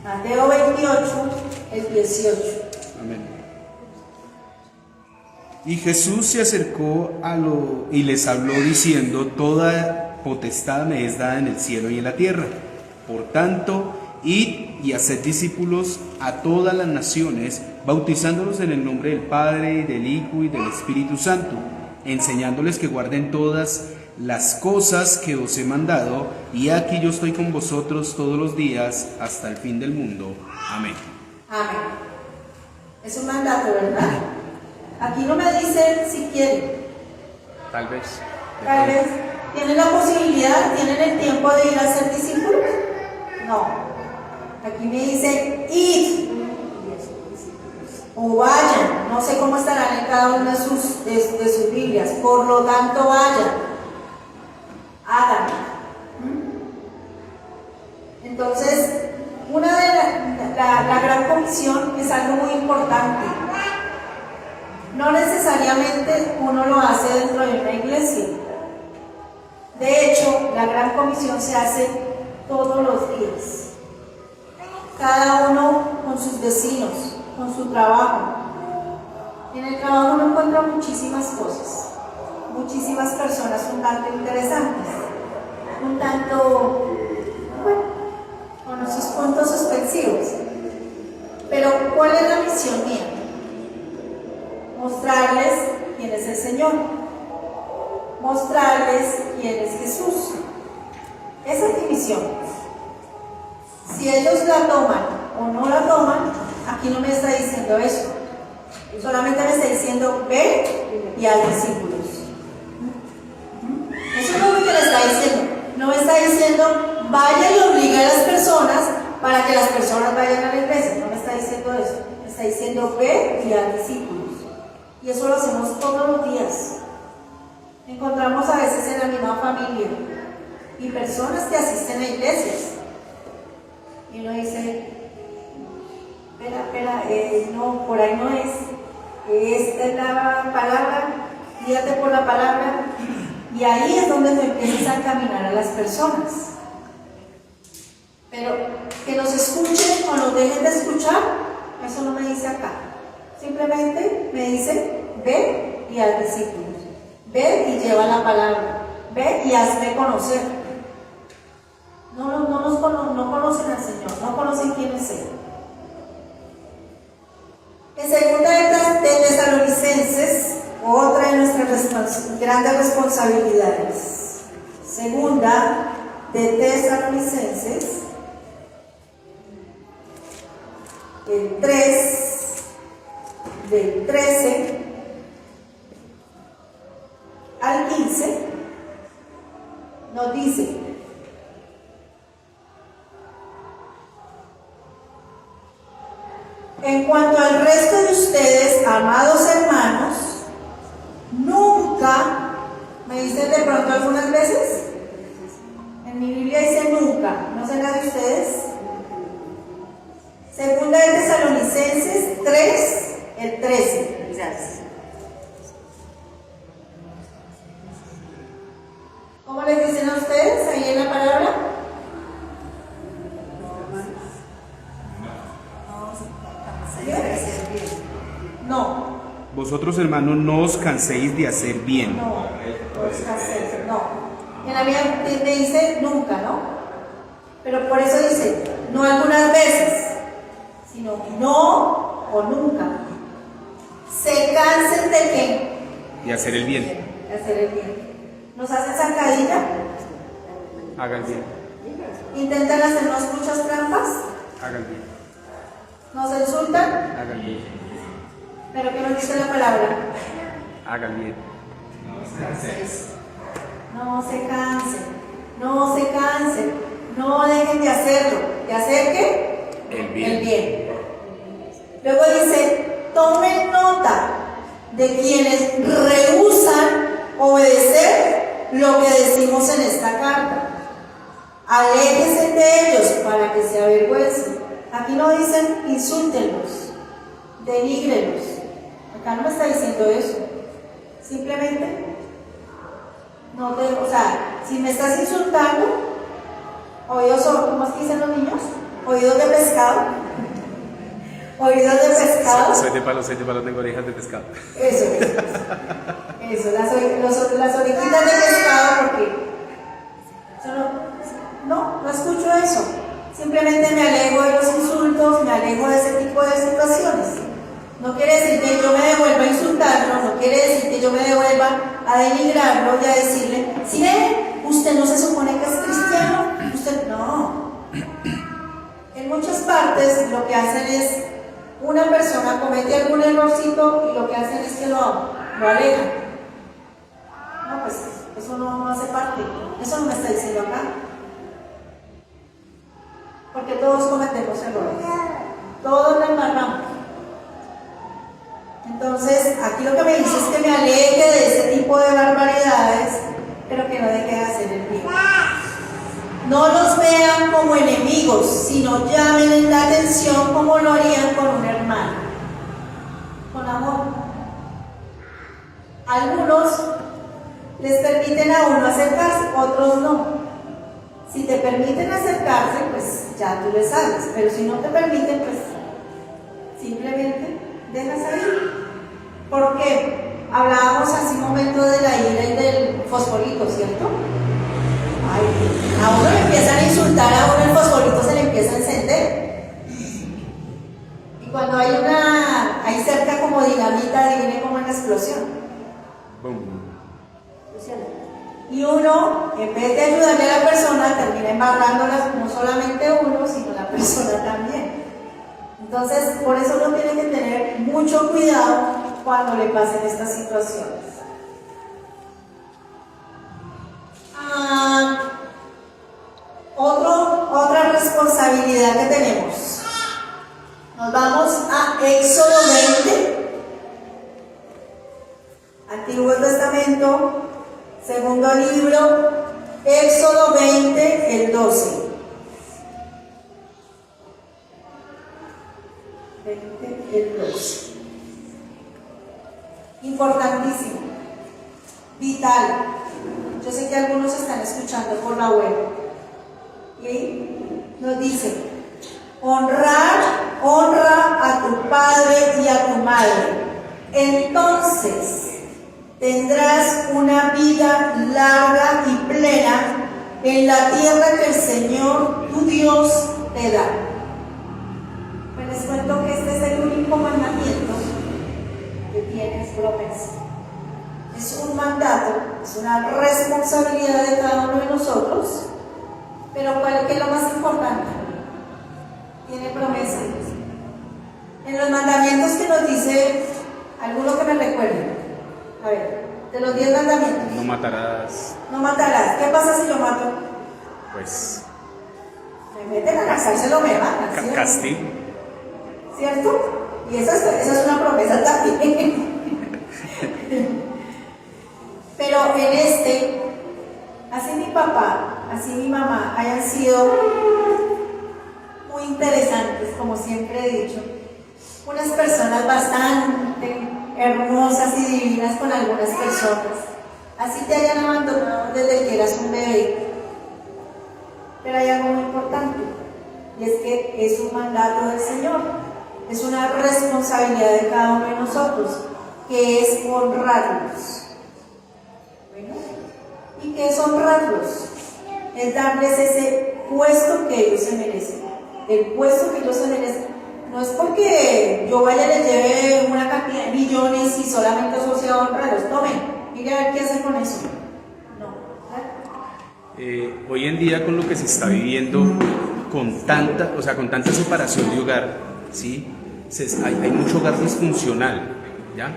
Speaker 1: Mateo 28, el 18.
Speaker 2: Amén. Y Jesús se acercó y les habló diciendo, toda potestad me es dada en el cielo y en la tierra. Por tanto, id y haced discípulos a todas las naciones, bautizándolos en el nombre del Padre, y del Hijo, y del Espíritu Santo, enseñándoles que guarden todas las cosas que os he mandado, y aquí yo estoy con vosotros todos los días hasta el fin del mundo. Amén.
Speaker 1: Amén. Es un mandato, ¿verdad? Aquí no me dicen si quieren.
Speaker 2: Tal vez.
Speaker 1: Tal vez tienen la posibilidad, tienen el tiempo de ir a ser discípulos. No. Aquí me dice id o vayan. No sé cómo estarán en cada una de sus Biblias. Por lo tanto, vayan. Hagan. Entonces, una de la gran comisión es algo muy importante. No necesariamente uno lo hace dentro de una iglesia. De hecho, la gran comisión se hace todos los días. Cada uno con sus vecinos, con su trabajo. En el trabajo uno encuentra muchísimas cosas, muchísimas personas un tanto interesantes, un tanto, bueno, con sus puntos suspensivos. Pero, ¿cuál es la misión mía? Mostrarles quién es el Señor, mostrarles quién es Jesús. Esa es mi misión. Si ellos la toman o no la toman, aquí no me está diciendo eso. Solamente me está diciendo ve y haz discípulos. Eso es lo que le está diciendo. No me está diciendo vaya y obligue a las personas para que las personas vayan a la iglesia. No me está diciendo eso. Me está diciendo ve y haz discípulos. Y eso lo hacemos todos los días. Encontramos a veces en la misma familia y personas que asisten a iglesias. Y uno dice, espera, no, por ahí no es. Esta es la palabra, guíate por la palabra. Y ahí es donde tú empiezas a caminar a las personas. Pero que nos escuchen o nos dejen de escuchar, eso no me dice acá. Simplemente me dice, ve y haz discípulos. Ve y lleva la palabra. Ve y hazme conocer. No conocen al Señor, no conocen quién es Él. En segunda de Tesalonicenses, otra de nuestras grandes responsabilidades. Segunda de Tesalonicenses, el 3, del 13 al 15, nos dice: en cuanto al resto de ustedes, amados hermanos, nunca, me dicen de pronto algunas veces, en mi Biblia dice nunca, ¿no será de ustedes? Segunda de Tesalonicenses 3, el 13. Gracias. ¿Cómo les dicen a ustedes ahí en la palabra? No.
Speaker 2: Vosotros, hermanos, no os canséis de hacer bien.
Speaker 1: No, os canséis, no. En la Biblia me dice nunca, ¿no? Pero por eso dice, no algunas veces, sino no o nunca. Se cansen de qué?
Speaker 2: De hacer el bien.
Speaker 1: De hacer el bien. ¿Nos hacen zancadilla?
Speaker 2: Haga el bien.
Speaker 1: ¿Intentan hacernos muchas trampas?
Speaker 2: Haga el bien.
Speaker 1: ¿Nos insultan?
Speaker 2: Haga el bien.
Speaker 1: ¿Pero qué nos dice la palabra?
Speaker 2: Haga el bien.
Speaker 1: No se cansen, no se cansen, no dejen de hacerlo. ¿De hacer qué?
Speaker 2: El bien.
Speaker 1: El bien. Luego dice, tomen nota de quienes rehúsan obedecer lo que decimos en esta carta. Aléjense de ellos para que se avergüencen. Aquí no dicen insúltenlos, denigrenlos. Acá no me está diciendo eso. Simplemente, no te, o sea, si me estás insultando, oídos, ¿cómo es que dicen los niños? Oídos de pescado. Oídos de pescado.
Speaker 2: Soy de palo, tengo orejas de pescado.
Speaker 1: Eso, las orejitas de pescado, porque no escucho eso. Simplemente me alejo de los insultos, me alejo de ese tipo de situaciones. No quiere decir que yo me devuelva a insultarlo, no quiere decir que yo me devuelva a denigrarlo y a decirle, si ve, usted no se supone que es cristiano, usted no. En muchas partes lo que hacen es, una persona comete algún errorcito y lo que hacen es que lo alejan. No, pues Eso no hace parte. Eso no me está diciendo acá. Porque todos cometemos errores. Todos la embarramos. Entonces, aquí lo que me dice es que me aleje de ese tipo de barbaridades, pero que no deje de hacer el bien. No los vean como enemigos, sino llamen la atención como lo harían con un hermano. Con amor. Algunos les permiten a uno acercarse, otros no. Si te permiten acercarse, pues ya tú les sabes, pero si no te permiten, pues simplemente dejas ahí. Porque hablábamos hace un momento de la ira y del fosforito, ¿cierto? Ay, a uno le empiezan a insultar, a uno el fosforito se le empieza a encender. Y cuando hay cerca como dinamita, viene como una explosión.
Speaker 2: Boom.
Speaker 1: Y uno, en vez de ayudarle a la persona, termina embarrándola no solamente uno, sino la persona también. Entonces, por eso uno tiene que tener mucho cuidado cuando le pasen estas situaciones. Otra responsabilidad que tenemos. Nos vamos a Éxodo 20, Antiguo Testamento, segundo libro, Éxodo 20, el 12. 20, el 12. Importantísimo, vital. Yo sé que algunos están escuchando por la web. Y nos dice: honra a tu padre y a tu madre. Entonces tendrás una vida larga y plena en la tierra que el Señor tu Dios te da. Pues les cuento que este es el único mandamiento que tienes promesa. Es un mandato, es una responsabilidad de cada uno de nosotros, pero ¿cuál es lo más importante? Tiene promesa. En los mandamientos que nos dice, alguno que me recuerde, a ver, de los 10 mandamientos.
Speaker 2: No matarás.
Speaker 1: No matarás. ¿Qué pasa si lo mato?
Speaker 2: Pues
Speaker 1: Me meten a la cárcel o me matan, ¿sí?
Speaker 2: castigo.
Speaker 1: ¿Cierto? Y esa es una promesa también. Pero en así mi papá, así mi mamá hayan sido muy interesantes, como siempre he dicho, unas personas bastante hermosas y divinas con algunas personas, así te hayan abandonado desde que eras un bebé. Pero hay algo muy importante, y es que es un mandato del Señor, es una responsabilidad de cada uno de nosotros, que es honrarlos. Bueno, ¿y qué es honrarlos? Es darles ese puesto que ellos se merecen. El puesto que ellos se merecen. No es porque yo vaya y les lleve una cantidad de millones y solamente eso sea honrarlos. Tomen, mire a ver qué hacen con eso. No.
Speaker 2: Hoy en día, con lo que se está viviendo, con tanta separación de hogar, ¿sí? Hay mucho hogar disfuncional, ¿ya?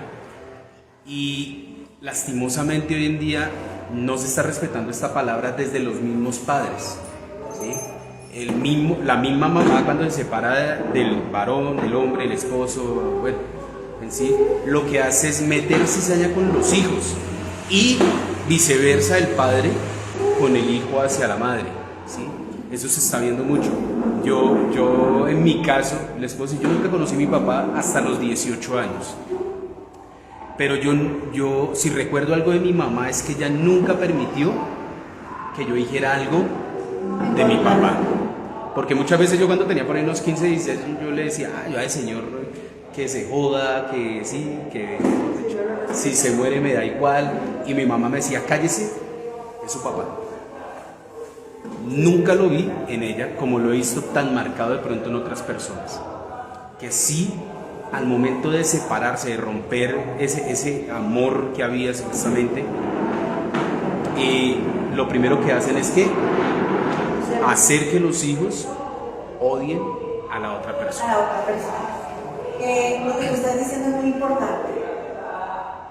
Speaker 2: Y lastimosamente hoy en día no se está respetando esta palabra desde los mismos padres, ¿sí? La misma mamá, cuando se separa del varón, del hombre, el esposo, bueno, en sí, lo que hace es meter cizaña con los hijos, y viceversa, el padre con el hijo hacia la madre, ¿sí? Eso se está viendo mucho. Yo en mi caso, les puedo decir, yo nunca conocí a mi papá hasta los 18 años. Pero yo si recuerdo algo de mi mamá, es que ella nunca permitió que yo dijera algo de mi papá. Porque muchas veces yo, cuando tenía por ahí unos 15, 16, yo le decía, ay señor, que se joda, que sí, que si se muere me da igual. Y mi mamá me decía, cállese, es su papá. Nunca lo vi en ella como lo he visto tan marcado de pronto en otras personas, que sí, al momento de separarse, de romper ese amor que había supuestamente, lo primero que hacen es que hacer que los hijos odien a la otra persona.
Speaker 1: A la otra persona. Lo que usted está diciendo es muy importante.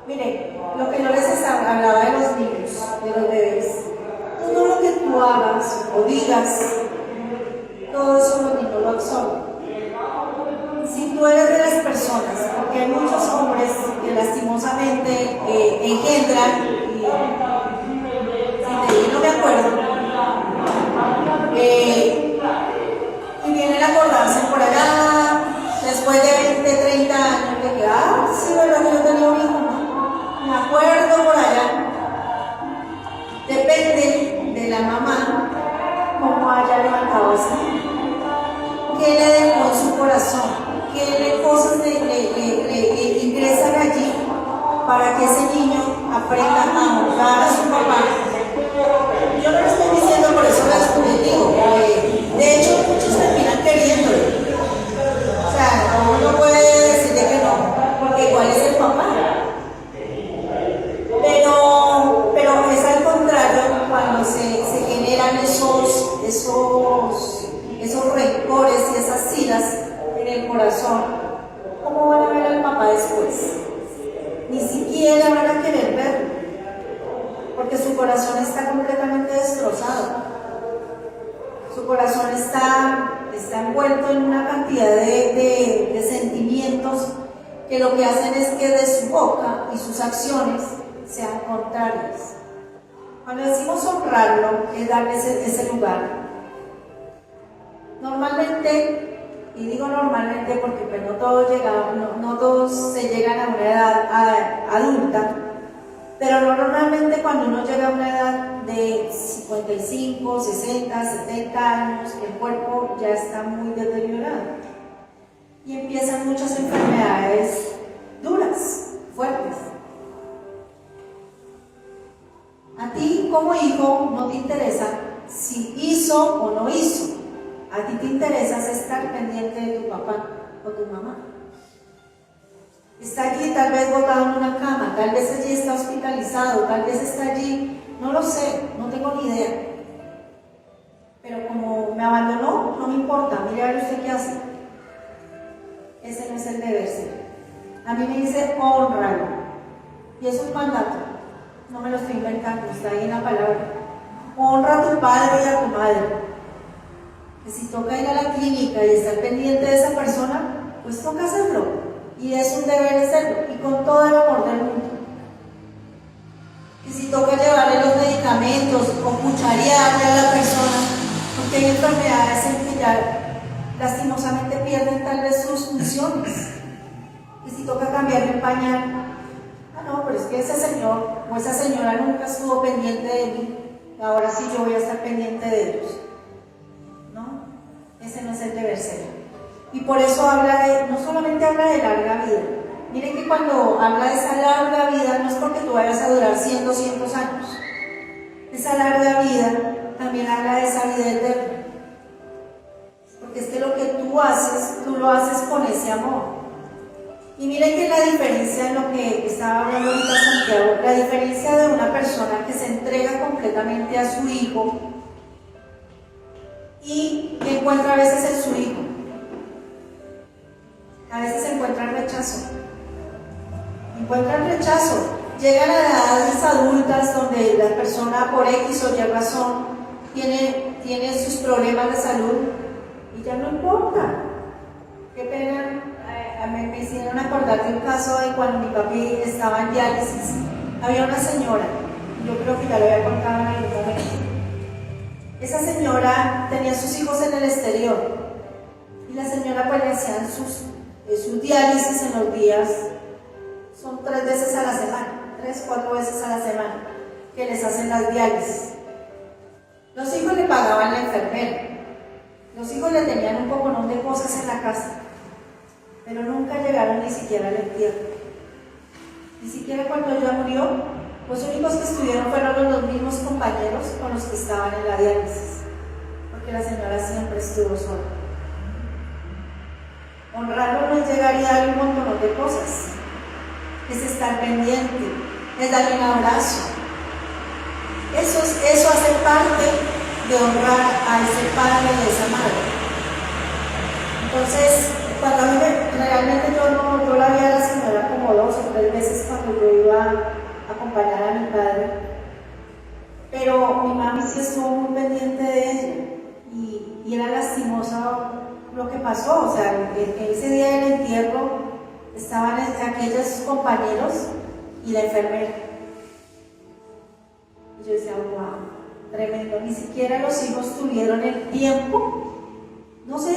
Speaker 1: Mire, lo que yo les hablaba de los niños, de los bebés. Todo lo que tú hagas o digas, todo eso los niños lo absorben. Si tú eres de las personas, porque hay muchos hombres que lastimosamente engendran, y no me acuerdo, y vienen a acordarse por allá, después de 20, 30 años, de que, sí, verdad que yo tenía un hijo, me acuerdo por allá. Depende de la mamá cómo haya levantado ese niño, qué le dejó en su corazón, qué cosas le ingresan allí para que ese niño aprenda a honrar a su papá. Yo no lo estoy diciendo por eso les digo, de hecho muchos terminan queriéndolo. O sea, uno no puede decirle que no, porque igual es el papá. Pero es al contrario cuando se generan esos rencores y esas iras en el corazón. ¿Cómo van a ver al papá después? Ni siquiera van a querer verlo, porque su corazón está completamente destrozado. Su corazón está envuelto en una cantidad de sentimientos que lo que hacen es que de su boca y sus acciones sean contrarias. Cuando decimos honrarlo, es darle ese lugar. Normalmente, y digo normalmente porque pues no todos se llegan a una edad adulta, pero normalmente cuando uno llega a una edad de 55, 60, 70 años, el cuerpo ya está muy deteriorado y empiezan muchas enfermedades duras, fuertes. A ti como hijo no te interesa si hizo o no hizo. A ti te interesa estar pendiente de tu papá o tu mamá. Está allí tal vez botado en una cama, tal vez allí está hospitalizado, tal vez está allí, no lo sé, no tengo ni idea. Pero como me abandonó, no me importa, mire a ver usted qué hace. Ese no es el deber ser. A mí me dice honralo. Y eso es mandato. No me lo estoy inventando, está ahí en la palabra. Honra a tu padre y a tu madre. Que si toca ir a la clínica y estar pendiente de esa persona, pues toca hacerlo. Y es un deber hacerlo, y con todo el amor del mundo. Que si toca llevarle los medicamentos o cucharearle a la persona, porque hay enfermedades en que ya lastimosamente pierden tal vez sus funciones. Que si toca cambiarle el pañal, no, pero es que ese señor o esa señora nunca estuvo pendiente de mí, ahora sí yo voy a estar pendiente de ellos. No, ese no es el deber ser. Y por eso no solamente habla de larga vida. Miren que cuando habla de esa larga vida, no es porque tú vayas a durar 100, 200 años. Esa larga vida también habla de esa vida eterna. Porque es que lo que tú haces, tú lo haces con ese amor. Y miren que la diferencia en lo que estaba hablando ahorita Santiago, la diferencia de una persona que se entrega completamente a su hijo y que encuentra a veces en su hijo. A veces se encuentra el rechazo. Encuentran rechazo. Llegan a edades adultas donde la persona por X o Y razón tiene sus problemas de salud y ya no importa. Qué pena. Me hicieron acordar de un caso de cuando mi papi estaba en diálisis. Había una señora, yo creo que ya lo había contado en algún momento. Esa señora tenía sus hijos en el exterior y la señora pues le hacían sus diálisis en los días, son 3 veces a la semana, 3, 4 veces a la semana que les hacen las diálisis. Los hijos le pagaban la enfermera, los hijos le tenían un poconón de cosas en la casa, pero nunca llegaron ni siquiera al entierro. Ni siquiera cuando ella murió, los únicos que estuvieron fueron los mismos compañeros con los que estaban en la diálisis, porque la señora siempre estuvo sola. Honrarlo no es llegar y darle un montón de cosas, es estar pendiente, es darle un abrazo. Eso hace parte de honrar a ese padre y a esa madre. Entonces, cuando a mí realmente yo la vi a la señora como 2 o 3 veces cuando yo iba acompañar a mi padre, pero mi mami sí estuvo muy pendiente de ella y era lastimoso lo que pasó. O sea, ese día del entierro estaban aquellos compañeros y la enfermera. Y yo decía, wow, tremendo. Ni siquiera los hijos tuvieron el tiempo. No sé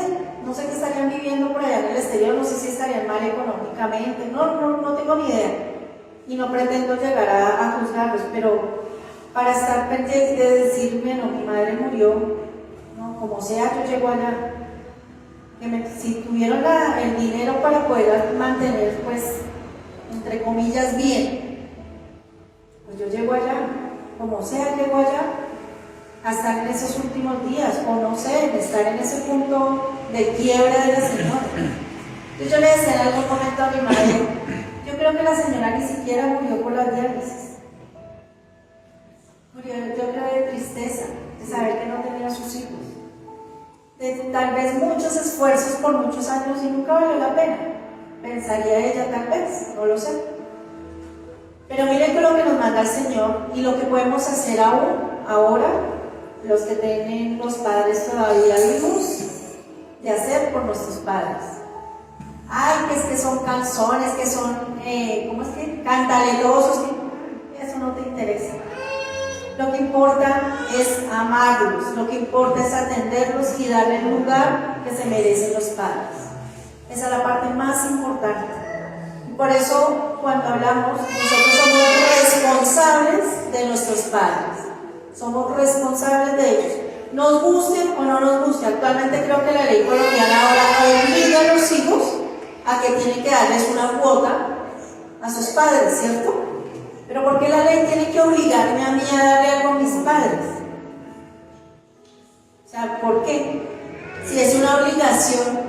Speaker 1: qué estarían viviendo por allá en el exterior, no sé si estarían mal económicamente, no tengo ni idea. Y no pretendo llegar a juzgarlos, pero para estar pendiente de decirme, no, mi madre murió, no, como sea, yo llego allá. Si tuvieron el dinero para poder mantener, pues, entre comillas, bien, pues yo llego allá, como sea, llego allá, a estar en esos últimos días, o no sé, estar en ese punto de quiebra de la señora. Entonces yo le decía en algún momento a mi madre, yo creo que la señora ni siquiera murió por la diálisis. Murió, yo creo, de tristeza, de saber que no tenía a sus hijos. De tal vez muchos esfuerzos por muchos años y nunca valió la pena. Pensaría ella tal vez, no lo sé. Pero miren que lo que nos manda el Señor y lo que podemos hacer aún, ahora, los que tienen los padres todavía vivos, de hacer por nuestros padres. Ay, que es que son canzones, que son, ¿cómo es que? Cantalerosos, eso no te interesa. Lo que importa es amarlos, lo que importa es atenderlos y darle el lugar que se merecen los padres. Esa es la parte más importante. Y por eso, cuando hablamos, nosotros somos responsables de nuestros padres. Somos responsables de ellos. Nos guste o no nos guste. Actualmente creo que la ley colombiana ahora obliga a los hijos a que tienen que darles una cuota a sus padres, ¿cierto? Pero ¿por qué la ley tiene que obligarme a mí a darle algo a mis padres? O sea, ¿por qué? Si es una obligación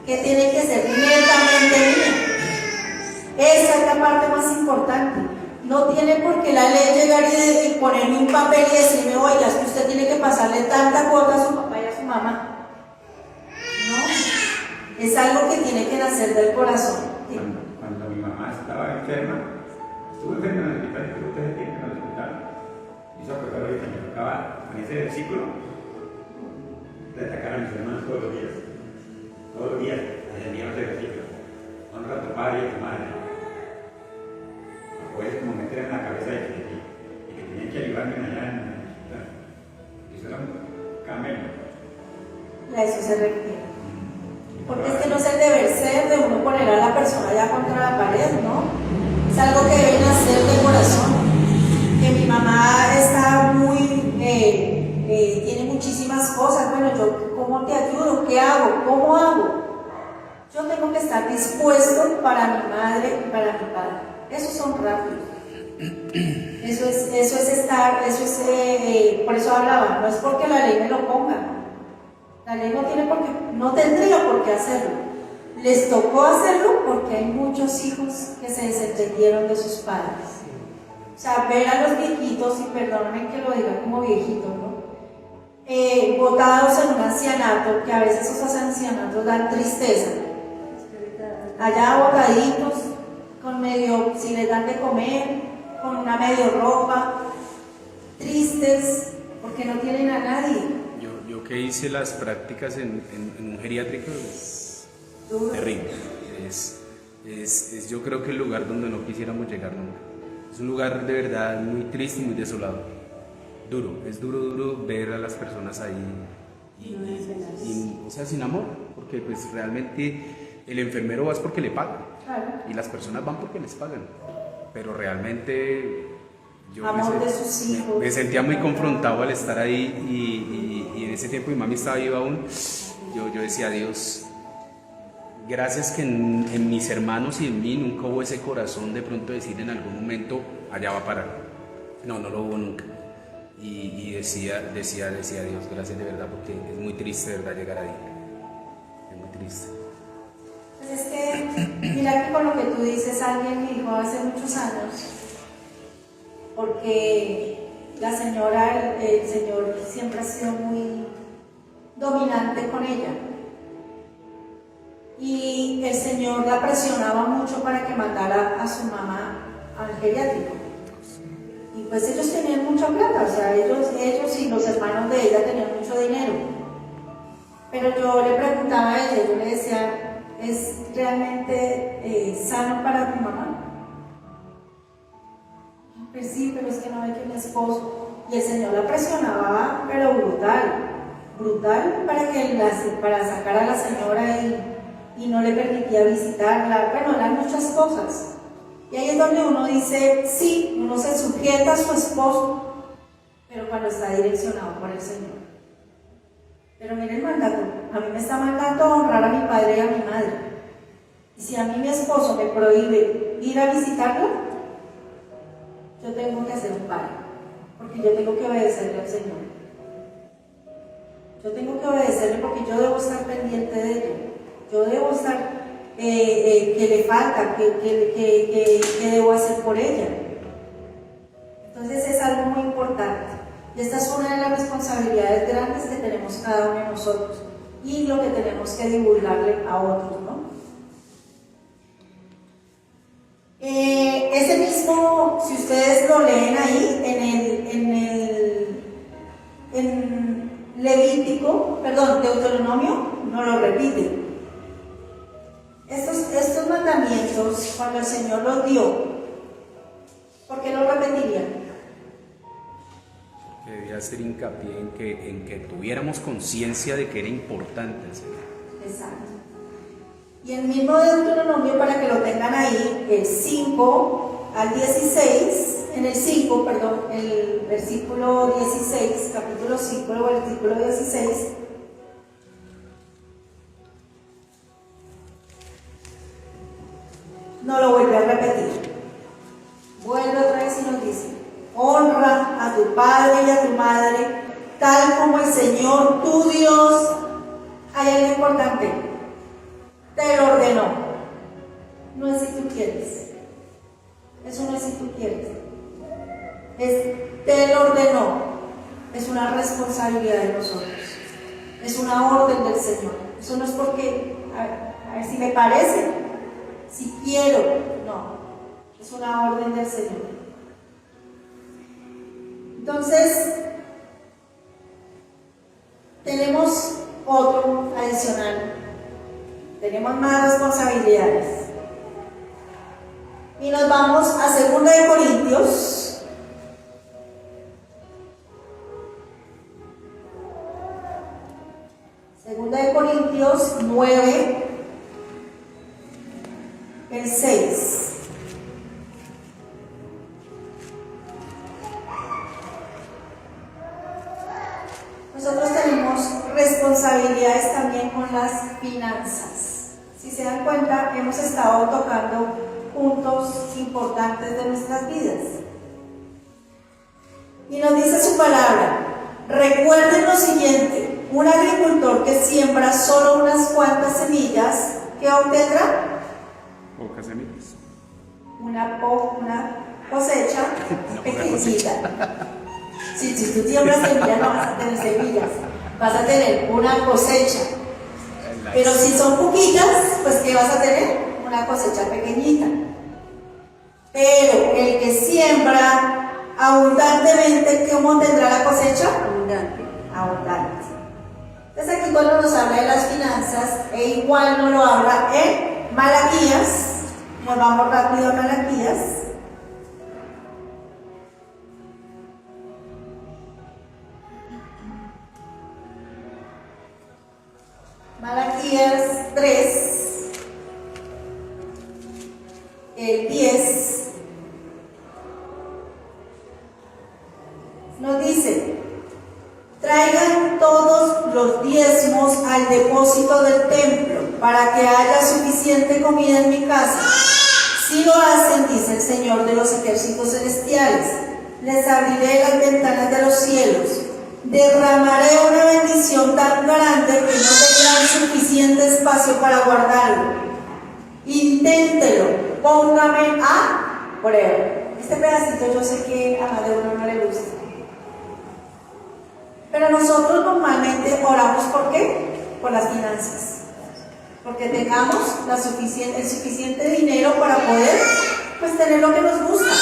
Speaker 1: que tiene que ser netamente mía. Esa es la parte más importante. No tiene por qué la ley llegar y ponerme un papel y decirme, oiga, es que usted tiene que pasarle tanta cuota a su papá y a su mamá. No, es algo que tiene que nacer del corazón.
Speaker 4: Cuando mi mamá estaba enferma, estuve enferma en el hospital, estuve 3 días en el hospital. Hizo acuerdo ahorita, me tocaba con ese versículo de atacar a mis hermanos todos los días. Todos los días, entendíamos ese versículo. Honra a tu padre y a tu madre. No puedes como meter en la cabeza de que tenían que ayudarme allá en el hospital. Eso era un camelo.
Speaker 1: A eso se refiere. Porque es que no es el deber ser de uno poner a la persona ya contra la pared, ¿no? Es algo que deben hacer de corazón. Que mi mamá está tiene muchísimas cosas. Bueno, yo, ¿cómo te ayudo? ¿Qué hago? ¿Cómo hago? Yo tengo que estar dispuesto para mi madre y para mi padre. Esos son rápidos. Por eso hablaba, no es porque la ley me lo ponga. La ley no tendría por qué hacerlo. Les tocó hacerlo porque hay muchos hijos que se desentendieron de sus padres. O sea, ver a los viejitos, y perdónenme que lo diga como viejito, ¿no? Botados en un ancianato, que a veces esos ancianatos dan tristeza. Allá botaditos, con medio, si les dan de comer, con una medio ropa, tristes, porque no tienen a nadie.
Speaker 2: Yo que hice las prácticas en un geriátrico es
Speaker 1: Duro.
Speaker 2: terrible. Yo creo que el lugar donde no quisiéramos llegar nunca. Es un lugar de verdad muy triste y muy desolado. Es duro ver a las personas ahí o sea, sin amor, porque pues realmente el enfermero va porque le pagan,
Speaker 1: Claro.
Speaker 2: y las personas van porque les pagan, pero realmente yo
Speaker 1: Amor de sus hijos.
Speaker 2: me sentía muy confrontado al estar ahí y en ese tiempo mi mami estaba viva aún. Yo decía, Dios, gracias que en mis hermanos y en mí nunca hubo ese corazón de pronto decir en algún momento, allá va a parar. No lo hubo nunca. Y decía Dios, gracias de verdad, porque es muy triste de verdad llegar ahí. Es muy triste.
Speaker 1: Pues es que, mira que con lo que tú dices, alguien me dijo hace muchos años, porque la señora, el señor siempre ha sido muy dominante con ella. Y el señor la presionaba mucho para que mandara a su mamá al geriátrico. pues ellos tenían mucha plata, o sea, ellos y los hermanos de ella tenían mucho dinero. Pero yo le preguntaba a ella, yo le decía, ¿es realmente sano para tu mamá? Pues sí, pero es que no ve que mi esposo. Y el Señor la presionaba, pero brutal para sacar a la señora y no le permitía visitarla. Bueno, eran muchas cosas. Y ahí es donde uno dice, sí, uno se sujeta a su esposo, pero cuando está direccionado por el Señor. Pero mire el mandato, a mí me está mandando a honrar a mi padre y a mi madre. Y si a mí mi esposo me prohíbe ir a visitarlo, yo tengo que hacer un paro, porque yo tengo que obedecerle al Señor. Yo tengo que obedecerle porque yo debo estar pendiente de ello. Yo debo estar, que le falta, que debo hacer por ella. Entonces es algo muy importante. Y esta es una de las responsabilidades grandes que tenemos cada uno de nosotros y lo que tenemos que divulgarle a otros, ¿no? Ese mismo, si ustedes lo leen ahí en Deuteronomio, no lo repite. Estos mandamientos, cuando el Señor los dio, ¿por qué los repetiría?
Speaker 2: Debía hacer hincapié en que tuviéramos conciencia de que era importante el Señor.
Speaker 1: Exacto. Y el mismo Deuteronomio, para que lo tengan ahí, el 5 al 16, en el 5, perdón, el versículo 16, capítulo 5, el versículo 16, no lo vuelve a repetir. Vuelve otra vez y nos dice: honra a tu padre y a tu madre, tal como el Señor tu Dios. Hay algo importante: te lo ordenó. No es si tú quieres. Eso no es si tú quieres. Es te lo ordenó. Es una responsabilidad de nosotros. Es una orden del Señor. Eso no es porque, a ver si me parece, si quiero. No. Es una orden del Señor. Entonces, tenemos otro adicional. Tenemos más responsabilidades. Y nos vamos a 2 de Corintios. 2 de Corintios 9, el 6. Nosotros tenemos responsabilidades también con las finanzas. Si se dan cuenta, hemos estado tocando puntos importantes de nuestras vidas. Y nos dice su palabra: recuerden lo siguiente, un agricultor que siembra solo unas cuantas semillas, ¿qué obtendrá?
Speaker 2: Pocas semillas.
Speaker 1: Una cosecha pequeñita. Si tú siembras semillas, no vas a tener semillas, vas a tener una cosecha. Pero si son poquitas, pues ¿qué vas a tener? Una cosecha pequeñita. Pero el que siembra abundantemente, ¿cómo tendrá la cosecha? Abundante. Entonces aquí cuando nos habla de las finanzas, igual nos lo habla en Malaquías. Nos vamos rápido a Malaquías. Malaquías 3, el 10, nos dice: traigan todos los diezmos al depósito del templo para que haya suficiente comida en mi casa. Si lo hacen, dice el Señor de los ejércitos celestiales, les abriré las ventanas de los cielos, derramaré una bendición tan grande que no tendrán suficiente espacio para guardarlo. Inténtelo, póngame a prueba. Este pedacito yo sé que a más de uno no le gusta, pero nosotros normalmente oramos ¿por qué? Por las finanzas, porque tengamos el suficiente dinero para poder pues tener lo que nos gusta.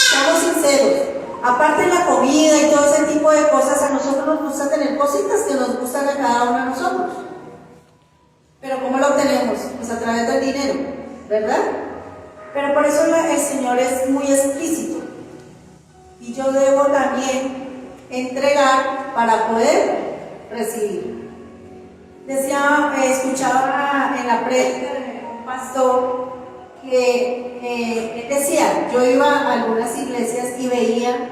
Speaker 1: Seamos sinceros, aparte de la comida y todo ese tipo de cosas, a nosotros nos gusta tener cositas que nos gustan a cada uno de nosotros. Pero ¿cómo lo obtenemos? Pues a través del dinero, ¿verdad? Pero por eso el Señor es muy explícito. Y yo debo también entregar para poder recibir. Decía, escuchaba en la prédica de un pastor que él decía, yo iba a algunas iglesias y veía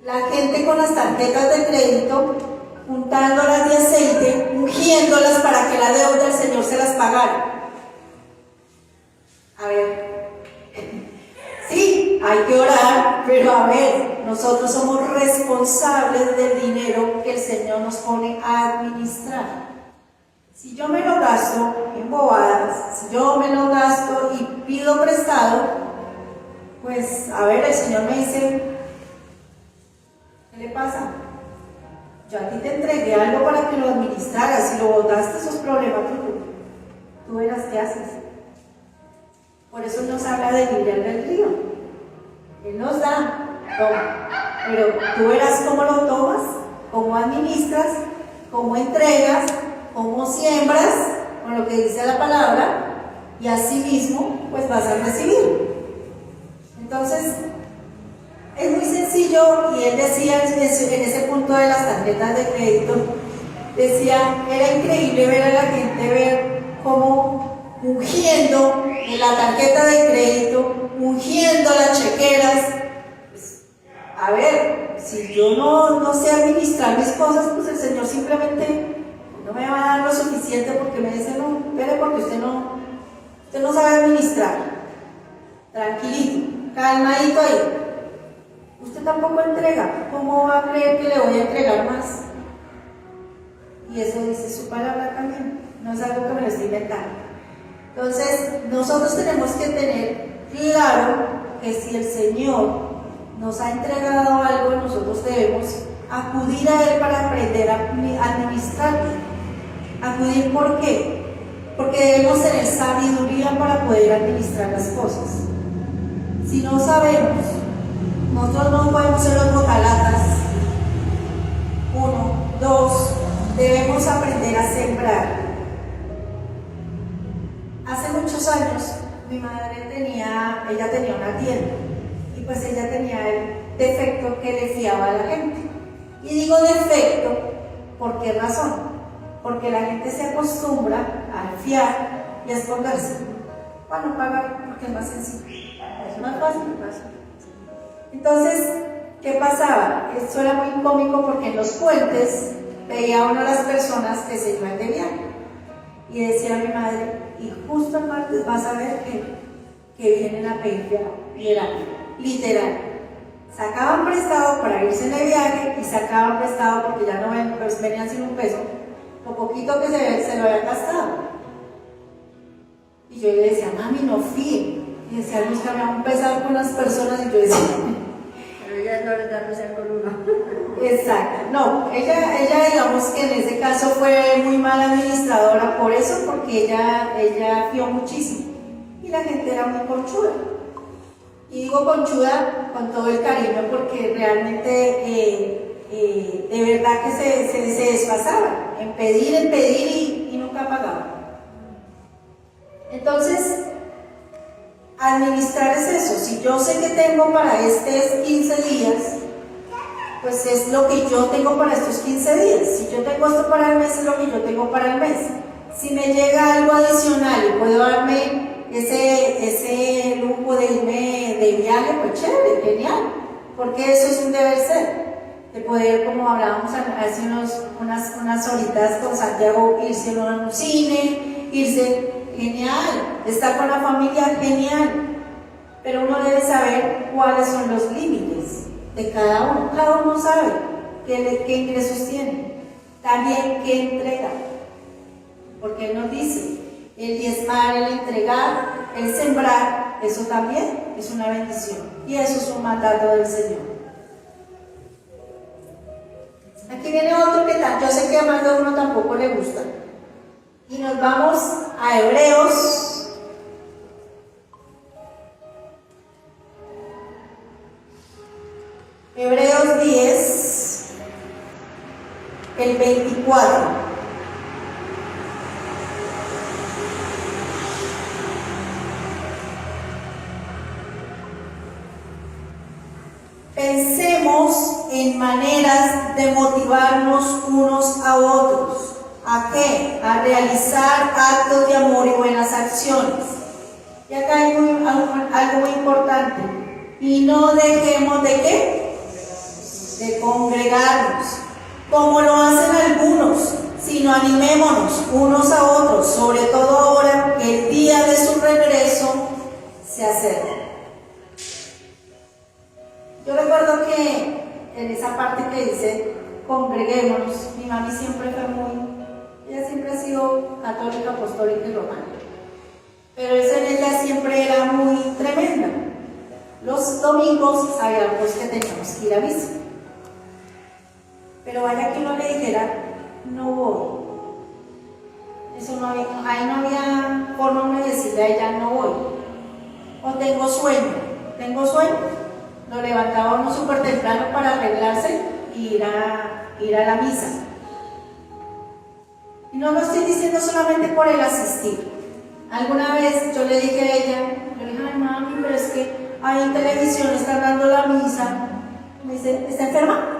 Speaker 1: la gente con las tarjetas de crédito untándolas de aceite, ungiéndolas para que la deuda del Señor se las pagara. A ver, sí, hay que orar, pero a ver, nosotros somos responsables del dinero que el Señor nos pone a administrar. Si yo me lo gasto en bobadas, si yo me lo gasto y pido prestado, pues a ver, el Señor me dice, ¿qué le pasa? Yo a ti te entregué algo para que lo administraras, si lo botaste, eso es problema tuyo. Tú verás qué haces. Por eso nos habla de libre del río. Él nos da, toma, pero tú verás cómo lo tomas, cómo administras, cómo entregas, cómo siembras, con lo que dice la palabra, y así mismo pues vas a recibir. Entonces, es muy sencillo, y él decía en ese punto de las tarjetas de crédito, decía, era increíble ver a la gente ver cómo ungiendo en la tarjeta de crédito, ungiendo las chequeras. Pues, a ver, si yo no sé administrar mis cosas, pues el Señor simplemente no me va a dar lo suficiente, porque me dice, no, espere, porque usted no sabe administrar. Tranquilito, calmadito ahí. Usted tampoco entrega. ¿Cómo va a creer que le voy a entregar más? Y eso dice su palabra también. No es algo que me lo estoy inventando. Entonces, nosotros tenemos que tener claro que si el Señor nos ha entregado algo, nosotros debemos acudir a Él para aprender a administrarlo. ¿Acudir por qué? Porque debemos tener sabiduría para poder administrar las cosas. Si no sabemos, nosotros no podemos ser los bocalatas. 1, 2, debemos aprender a sembrar. Hace muchos años, mi madre tenía una tienda, y pues ella tenía el defecto que le fiaba a la gente. Y digo defecto, ¿por qué razón? Porque la gente se acostumbra a fiar y a esconderse. Para no pagar, porque es más sencillo. Es más fácil. Entonces, ¿qué pasaba? Esto era muy cómico, porque en los puentes veía uno a las personas que se iban de viaje. Y decía a mi madre, y justo el martes vas a ver que vienen a pedir fiado. Y era literal. Sacaban prestado para irse de viaje y sacaban prestado porque ya no ven, pues venían sin un peso. Lo poquito que se lo habían gastado. Y yo le decía, mami, no fíe. Y decía, búscame a un pesar con las personas. Y yo decía,
Speaker 3: pero ella no les da pesar con uno.
Speaker 1: exacto. No, ella digamos que en ese caso fue muy mala administradora por eso, porque ella fió muchísimo. Y la gente era muy conchuda. Y digo conchuda con todo el cariño, porque realmente de verdad que se desfasaban en pedir y nunca pagaban. Entonces, administrar es eso. Si yo sé que tengo para estos 15 días, pues es lo que yo tengo para estos 15 días. Si yo tengo esto para el mes, es lo que yo tengo para el mes. Si me llega algo adicional y puedo darme ese lujo de irme de viaje, pues chévere, genial, porque eso es un deber ser, de poder, como hablábamos hace unas horitas con Santiago, irse a un cine, irse, genial, estar con la familia, genial, pero uno debe saber cuáles son los límites de cada uno sabe qué ingresos tiene, también qué entrega, porque Él nos dice, el diezmar, el entregar, el sembrar, eso también es una bendición. Y eso es un mandato del Señor. Aquí viene otro que yo sé que a más de uno tampoco le gusta. Y nos vamos a Hebreos. el 24. Pensemos en maneras de motivarnos unos a otros. ¿A qué? A realizar actos de amor y buenas acciones. Y acá hay algo muy importante. Y no dejemos de ¿qué? De congregarnos, como lo hacen algunos, sino animémonos unos a otros, sobre todo ahora que el día de su regreso se acerca. Yo recuerdo que en esa parte que dice congreguémonos, mi mami siempre fue ella siempre ha sido católica, apostólica y romana, pero eso en ella siempre era muy tremenda. Los domingos sabíamos que teníamos que ir a misa, pero vaya que uno le dijera, no voy. Eso no había, ahí no había forma de decirle a ella, no voy. O tengo sueño. Lo levantaba uno súper temprano para arreglarse y ir a la misa. Y no lo estoy diciendo solamente por el asistir. Alguna vez yo le dije a ella, ay mami, pero es que ahí en televisión están dando la misa. Me dice, ¿está enferma?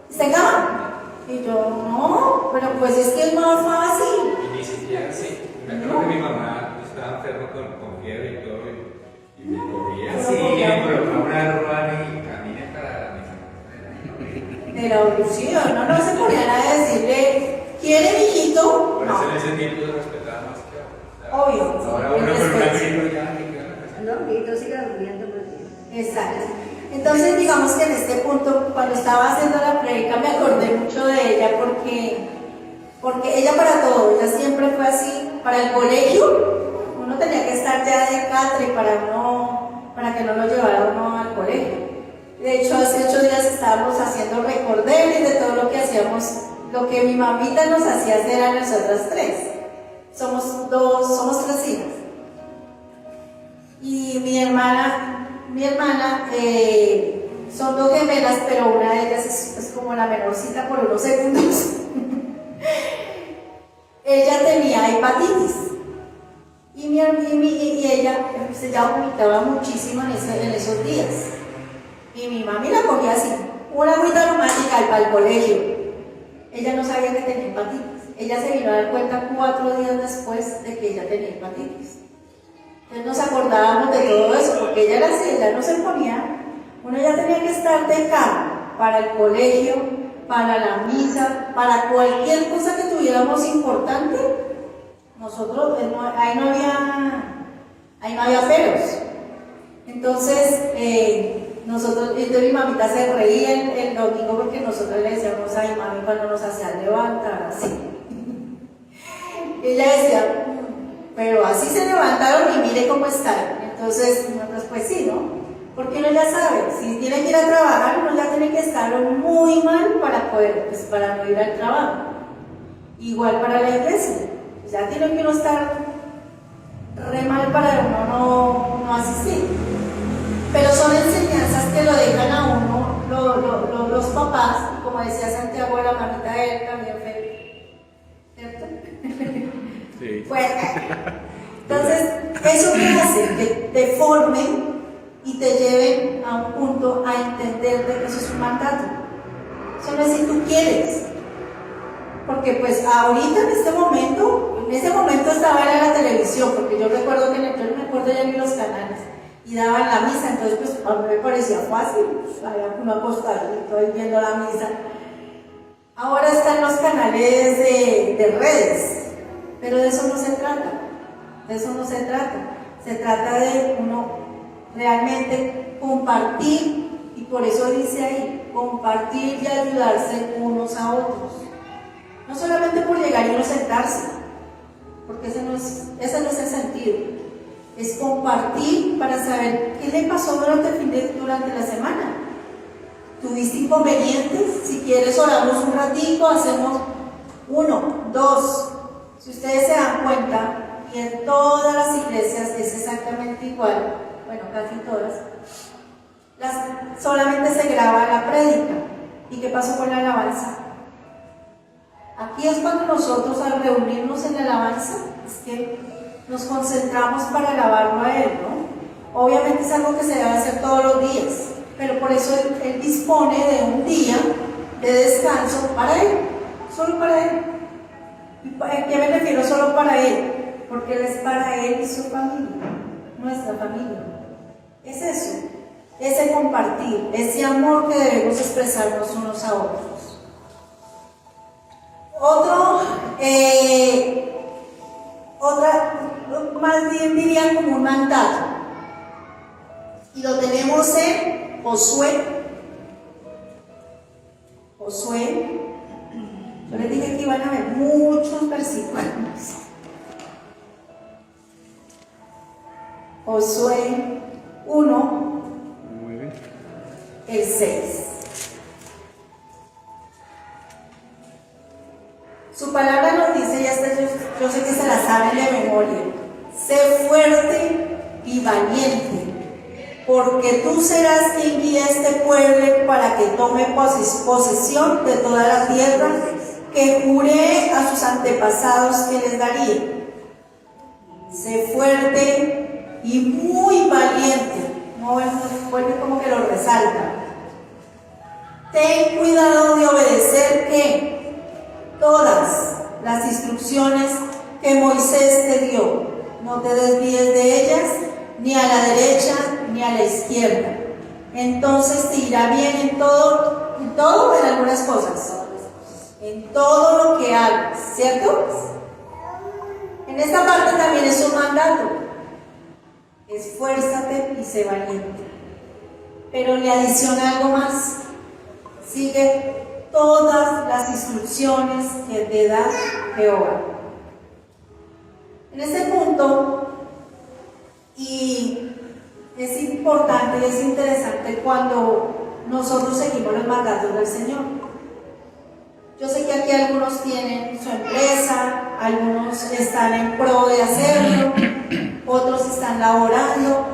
Speaker 1: ¿Está en cama? Y yo, no, pero pues es que es más fácil.
Speaker 6: Y ni siquiera así. Me acuerdo que mi mamá estaba enferma con fiebre y todo, y me corría así, pero no una ruana y camine para la misa.
Speaker 1: De la oración, no se ponían a decirle, ¿quiere mijito?
Speaker 6: Por
Speaker 1: No.
Speaker 6: eso en ese tiempo se respetaba más que ahora.
Speaker 1: Obvio.
Speaker 6: Ahora uno con una gripe ya ni queda la casa.
Speaker 3: No, y tú sigas durmiendo por ti.
Speaker 1: Exacto. Entonces, digamos que en este punto, cuando estaba haciendo la predica, me acordé mucho de ella porque ella para todo, ella siempre fue así. Para el colegio, uno tenía que estar ya de catre para que no lo llevara uno al colegio. De hecho, hace 8 días estábamos haciendo recorderis de todo lo que hacíamos, lo que mi mamita nos hacía hacer a nosotras 3. Somos 3 hijas. Y mi hermana, son 2 gemelas, pero una de ellas es como la menorcita por unos segundos. Ella tenía hepatitis y ella vomitaba muchísimo en esos días. Y mi mami la cogía así, una agüita aromática para el colegio. Ella no sabía que tenía hepatitis. Ella se vino a dar cuenta 4 días después de que ella tenía hepatitis. Entonces nos acordábamos de todo eso, porque ella era así, ella no se ponía, uno ya tenía que estar de cama para el colegio, para la misa, para cualquier cosa que tuviéramos importante. Nosotros, ahí no había peros. Entonces, entonces mi mamita se reía el domingo porque nosotros le decíamos, ay mami, cuando nos hacían levantar así. Ella decía, pero así se levantaron y mire cómo están. Entonces, pues sí, ¿no? Porque uno ya sabe, si tiene que ir a trabajar, uno ya tiene que estar muy mal para no ir al trabajo. Igual para la iglesia, ya tiene que uno estar re mal para uno no asistir. Pero son enseñanzas que lo dejan a uno los papás, como decía Santiago, la mamita de él también fue, ¿cierto?
Speaker 2: Sí.
Speaker 1: Fuerte. Entonces, eso que hace que te formen y te lleven a un punto a entender de que eso es un mandato. Eso no es si tú quieres. Porque pues ahorita en ese momento estaba en la televisión, porque yo recuerdo que yo no me acuerdo ya ni los canales, y daban la misa, entonces pues a mí me parecía fácil, pues, había uno acostadito ahí viendo la misa. Ahora están los canales de redes, pero de eso no se trata, se trata de uno realmente compartir, y por eso dice ahí, compartir y ayudarse unos a otros. No solamente por llegar y no sentarse, porque ese no es el sentido. Es compartir para saber qué le pasó durante la semana. ¿Tuviste inconvenientes? Si quieres oramos un ratito, hacemos 1, 2. Si ustedes se dan cuenta, y en todas las iglesias es exactamente igual, bueno, casi todas, solamente se graba la prédica. ¿Y qué pasó con la alabanza? Aquí es cuando nosotros al reunirnos en la alabanza, es que nos concentramos para alabarlo a Él, ¿no? Obviamente es algo que se debe hacer todos los días, pero por eso Él dispone de un día de descanso para Él, solo para Él. ¿Y a qué me refiero solo para Él? Porque Él es para Él y su familia, nuestra familia. Es eso, ese compartir, ese amor que debemos expresarnos unos a otros. Más bien diría como un mandato. Y lo tenemos en Josué. Yo les dije que iban a ver muchos versículos. Josué 1,
Speaker 2: Muy bien.
Speaker 1: el 6. Su palabra nos dice, y hasta yo sé que se la saben de memoria: sé fuerte y valiente, porque tú serás quien guía a este pueblo para que tome posesión de toda la tierra que juré a sus antepasados que les daría. Sé fuerte y muy valiente. No vuelve como que lo resalta. Ten cuidado de obedecer que todas las instrucciones que Moisés te dio, no te desvíes de ellas, ni a la derecha ni a la izquierda. Entonces te irá bien en todo, en algunas cosas, en todo lo que hagas, ¿cierto? En esta parte también es un mandato: esfuérzate y sé valiente. Pero le adiciona algo más: sigue todas las instrucciones que te da Jehová. En este punto, y es importante y es interesante cuando nosotros seguimos los mandatos del Señor. Yo sé que aquí algunos tienen su empresa, algunos están en pro de hacerlo, otros están laborando,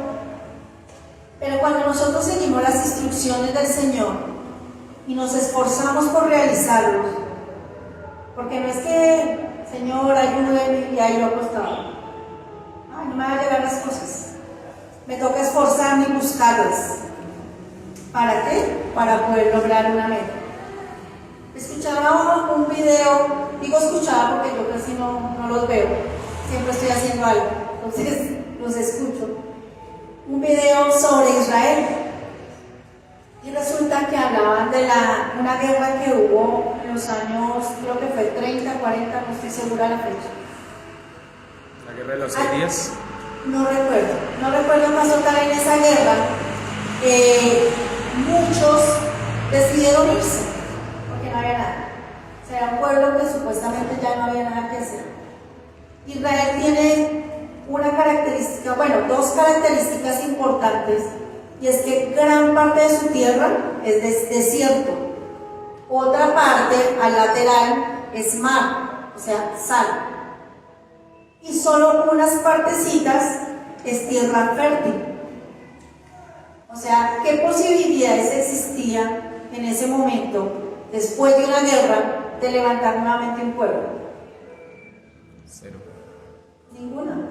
Speaker 1: pero cuando nosotros seguimos las instrucciones del Señor y nos esforzamos por realizarlos, porque no es que, Señor, ayúdeme y ahí lo acostado, ay, no me van a llegar las cosas, me toca esforzarme y buscarlas. ¿Para qué? Para poder lograr una meta. Escuchaba un video, digo escuchaba porque yo casi no los veo, siempre estoy haciendo algo, entonces los escucho. Un video sobre Israel, y resulta que hablaban de una guerra que hubo en los años, creo que fue 30, 40, no estoy segura la fecha.
Speaker 2: La guerra de los 6 días.
Speaker 1: No recuerdo más total en esa guerra. Muchos decidieron irse porque no había nada. O sea, era un pueblo que supuestamente ya no había nada que hacer. Israel tiene una característica, bueno, dos características importantes, y es que gran parte de su tierra es desierto, otra parte al lateral es mar, o sea, sal, y solo unas partecitas es tierra fértil. O sea, ¿qué posibilidades existían en ese momento, después de una guerra, de levantar nuevamente un pueblo?
Speaker 2: Cero.
Speaker 1: Ninguna,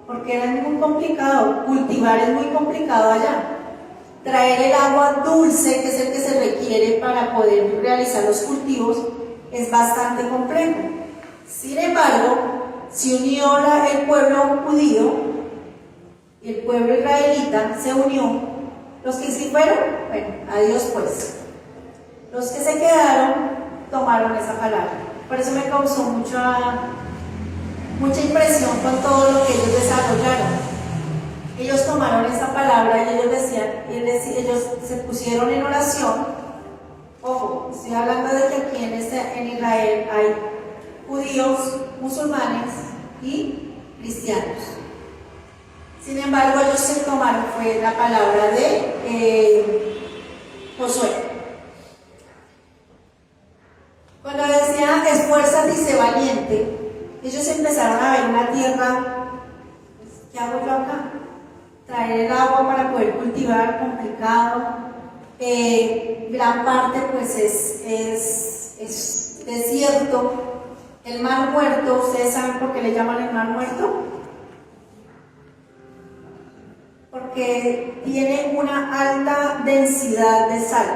Speaker 1: porque era muy complicado, cultivar es muy complicado allá. Traer el agua dulce, que es el que se requiere para poder realizar los cultivos, es bastante complejo. Sin embargo, se unió el pueblo judío, el pueblo israelita se unió. Los que sí fueron, bueno, adiós pues. Los que se quedaron tomaron esa palabra. Por eso me causó mucha impresión con todo lo que ellos desarrollaron. Ellos tomaron esa palabra y ellos decían, ellos se pusieron en oración. Ojo, estoy hablando de que aquí en Israel hay judíos, musulmanes y cristianos. Sin embargo, ellos se tomaron, fue la palabra de Josué. Cuando decía esfuérzate y sé valiente, ellos empezaron a ver una tierra. ¿Qué hago yo acá? Traer el agua para poder cultivar, complicado. Gran parte pues es desierto, el mar muerto. ¿Ustedes saben por qué le llaman el mar muerto? Porque tiene una alta densidad de sal.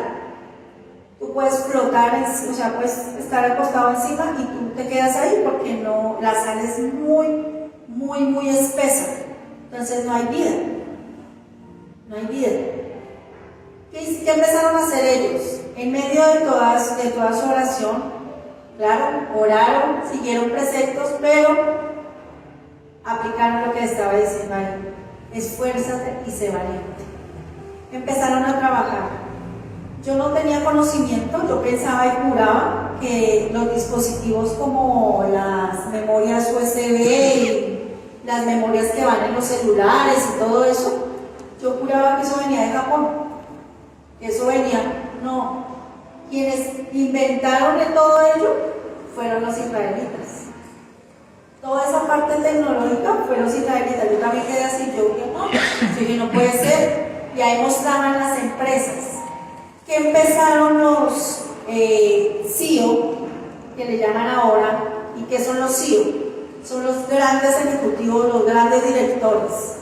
Speaker 1: Tú puedes flotar, o sea, puedes estar acostado encima y tú te quedas ahí porque no, la sal es muy espesa. Entonces no hay vida. No hay vida. ¿Qué empezaron a hacer ellos? En medio de toda su oración, claro, oraron, siguieron preceptos, pero aplicaron lo que estaba diciendo ahí. Esfuérzate y sé valiente. Empezaron a trabajar. Yo no tenía conocimiento, yo pensaba y juraba que los dispositivos como las memorias USB y las memorias que van en los celulares y todo eso, yo juraba que eso venía de Japón, que eso venía, no. Quienes inventaron de todo ello fueron los israelitas. Toda esa parte tecnológica fueron los israelitas. Yo también quedé así, yo dije, no puede ser. Y ahí mostraban las empresas que empezaron los CEO, que le llaman ahora. ¿Y qué son los CEO? Son los grandes ejecutivos, los grandes directores.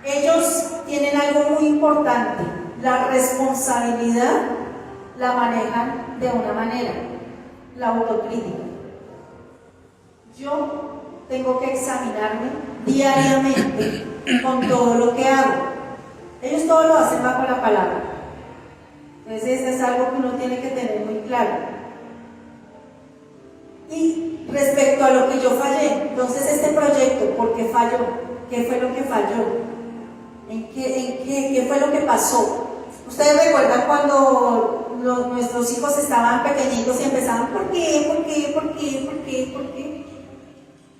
Speaker 1: Ellos tienen algo muy importante: la responsabilidad la manejan de una manera, la autocrítica. Yo tengo que examinarme diariamente con todo lo que hago. Ellos todo lo hacen bajo la palabra. Entonces eso es algo que uno tiene que tener muy claro. Y respecto a lo que yo fallé, entonces este proyecto, ¿por qué falló? ¿Qué fue lo que falló? ¿Qué fue lo que pasó? ¿Ustedes recuerdan cuando nuestros hijos estaban pequeñitos y empezaban, ¿por qué?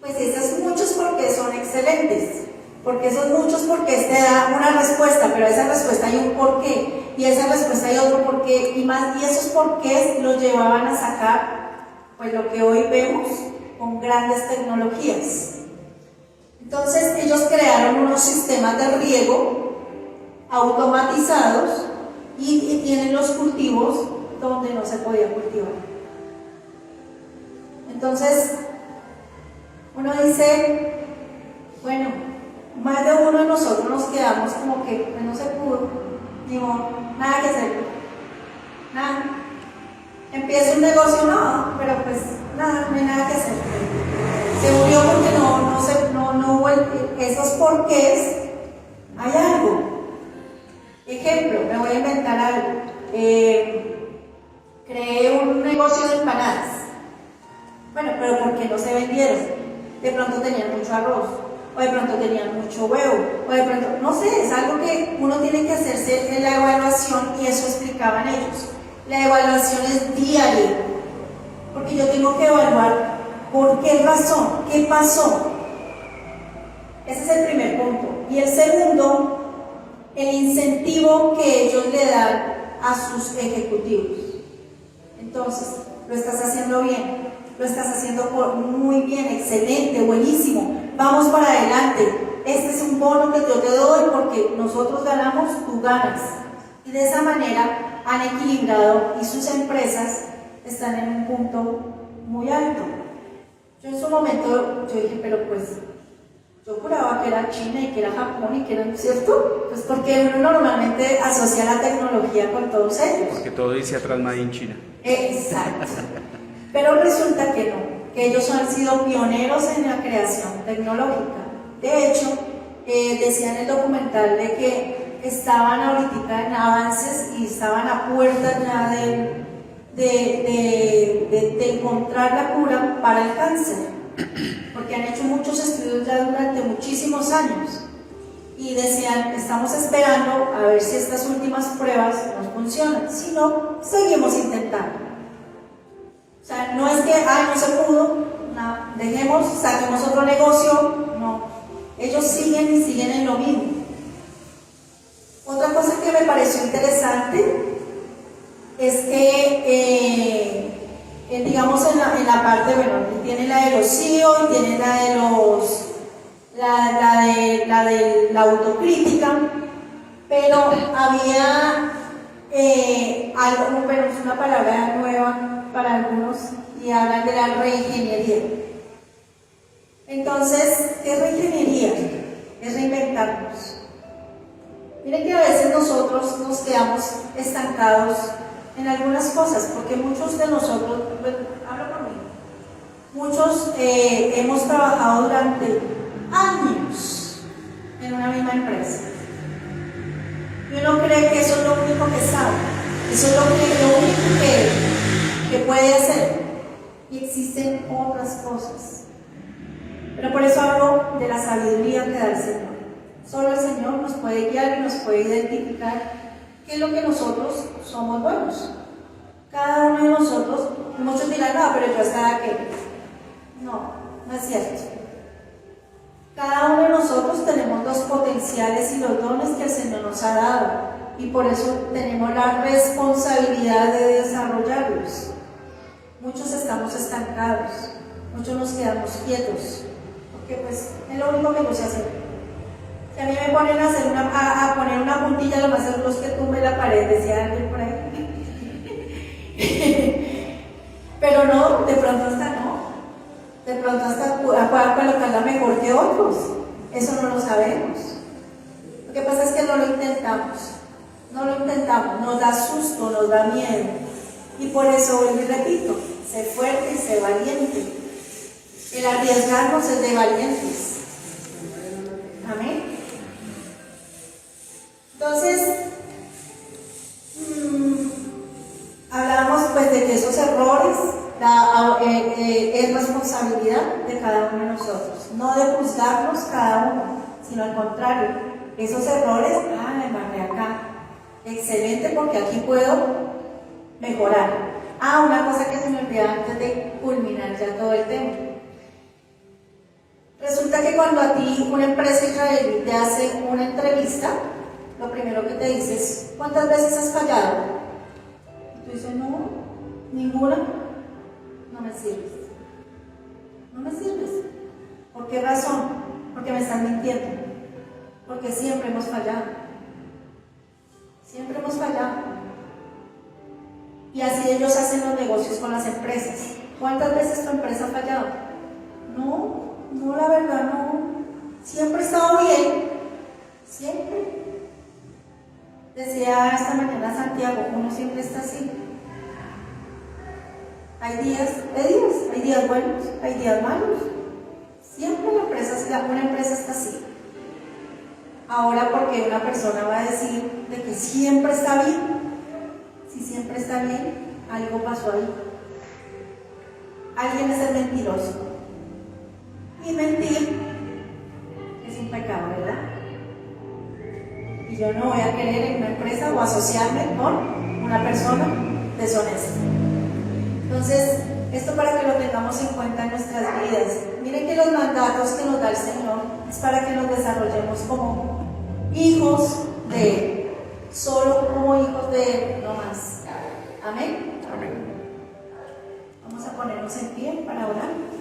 Speaker 1: Pues esos muchos porque son excelentes, porque esos muchos porque te da una respuesta, pero a esa respuesta hay un porqué, y a esa respuesta hay otro porqué, y esos porqués los llevaban a sacar pues lo que hoy vemos con grandes tecnologías. Entonces ellos crearon unos sistemas de riego automatizados y tienen los cultivos donde no se podía cultivar. Entonces uno dice, bueno, más de uno de nosotros nos quedamos como que pues no se pudo, digo, nada que hacer, nada. Empieza un negocio, no, pero pues nada, no hay nada que hacer. Se murió porque no hubo esos porqués. Hay algo. Ejemplo, me voy a inventar algo. Creé un negocio de empanadas. Bueno, pero ¿por qué no se vendieron? De pronto tenían mucho arroz, o de pronto tenían mucho huevo, o de pronto, no sé, es algo que uno tiene que hacerse en la evaluación, y eso explicaban ellos. La evaluación es diaria, porque yo tengo que evaluar por qué razón, qué pasó. Ese es el primer punto. Y el segundo, el incentivo que ellos le dan a sus ejecutivos. Entonces, lo estás haciendo bien, lo estás haciendo muy bien, excelente, buenísimo, vamos para adelante. Este es un bono que yo te doy porque nosotros ganamos, tú ganas. Y de esa manera han equilibrado y sus empresas están en un punto muy alto. Yo en su momento, yo dije, pero pues, yo juraba que era China y que era Japón y que era, ¿cierto? Pues porque uno normalmente asocia la tecnología con todos ellos.
Speaker 2: Porque todo dice atrás Made in China.
Speaker 1: Exacto. Pero resulta que no, que ellos han sido pioneros en la creación tecnológica. De hecho, decía en el documental de que estaban ahorita en avances y estaban a puertas ya de encontrar la cura para el cáncer, porque han hecho muchos estudios ya durante muchísimos años, y decían, estamos esperando a ver si estas últimas pruebas nos funcionan, si no, seguimos intentando. O sea, no es que, no se pudo, no, dejemos, saquemos otro negocio, no, ellos siguen y siguen en lo mismo. Otra cosa que me pareció interesante es que, digamos, en la parte, bueno, tiene la de los CEO y tiene la de la autocrítica, pero había algo, pero es una palabra nueva para algunos y hablan de la reingeniería. Entonces, ¿qué es reingeniería? Es reinventarnos. Miren que a veces nosotros nos quedamos estancados en algunas cosas, porque muchos de nosotros, bueno, hablo por mí, muchos hemos trabajado durante años en una misma empresa. Y uno cree que eso es lo único que sabe, eso es lo único que puede hacer. Y existen otras cosas. Pero por eso hablo de la sabiduría que da el Señor. Solo el Señor nos puede guiar y nos puede identificar qué es lo que nosotros somos buenos. Cada uno de nosotros, muchos dirán, no, pero yo estaba aquí. No, no es cierto. Cada uno de nosotros tenemos los potenciales y los dones que el Señor nos ha dado. Y por eso tenemos la responsabilidad de desarrollarlos. Muchos estamos estancados, muchos nos quedamos quietos, porque pues es lo único que yo sé hacer. Si a mí me ponen a, poner una puntilla, lo más seguro es que tumbe la pared, decía alguien por ahí. Pero no, de pronto hasta no. De pronto hasta pueda colocarla mejor que otros. Eso no lo sabemos. Lo que pasa es que no lo intentamos. No lo intentamos, nos da susto, nos da miedo. Y por eso, vuelvo y repito, sé fuerte y sé valiente. El arriesgarnos es de valientes. Amén. Entonces, hablamos pues de que esos errores es responsabilidad de cada uno de nosotros. No de juzgarnos cada uno, sino al contrario. Esos errores, me embarré acá. Excelente, porque aquí puedo mejorar. Una cosa que se me olvidó antes de culminar ya todo el tema. Resulta que cuando a ti una empresa israelí te hace una entrevista, lo primero que te dice es, ¿cuántas veces has fallado? Y tú dices, no, ninguna. No me sirves. No me sirves. ¿Por qué razón? Porque me están mintiendo. Porque siempre hemos fallado. Siempre hemos fallado. Y así ellos hacen los negocios con las empresas. ¿Cuántas veces tu empresa ha fallado? No, la verdad no. Siempre he estado bien. Siempre. Decía esta mañana Santiago, uno siempre está así. Hay días buenos, hay días malos. Siempre una empresa está así. Ahora, porque una persona va a decir de que siempre está bien, si siempre está bien, algo pasó ahí. Alguien es el mentiroso. Y mentir es un pecado, ¿verdad? Y yo no voy a querer en una empresa o asociarme con una persona deshonesta. Entonces, esto para que lo tengamos en cuenta en nuestras vidas. Miren que los mandatos que nos da el Señor es para que nos desarrollemos como hijos de Él, solo como hijos de Él, no más. Amén.
Speaker 2: Amén.
Speaker 1: Vamos a ponernos en pie para orar.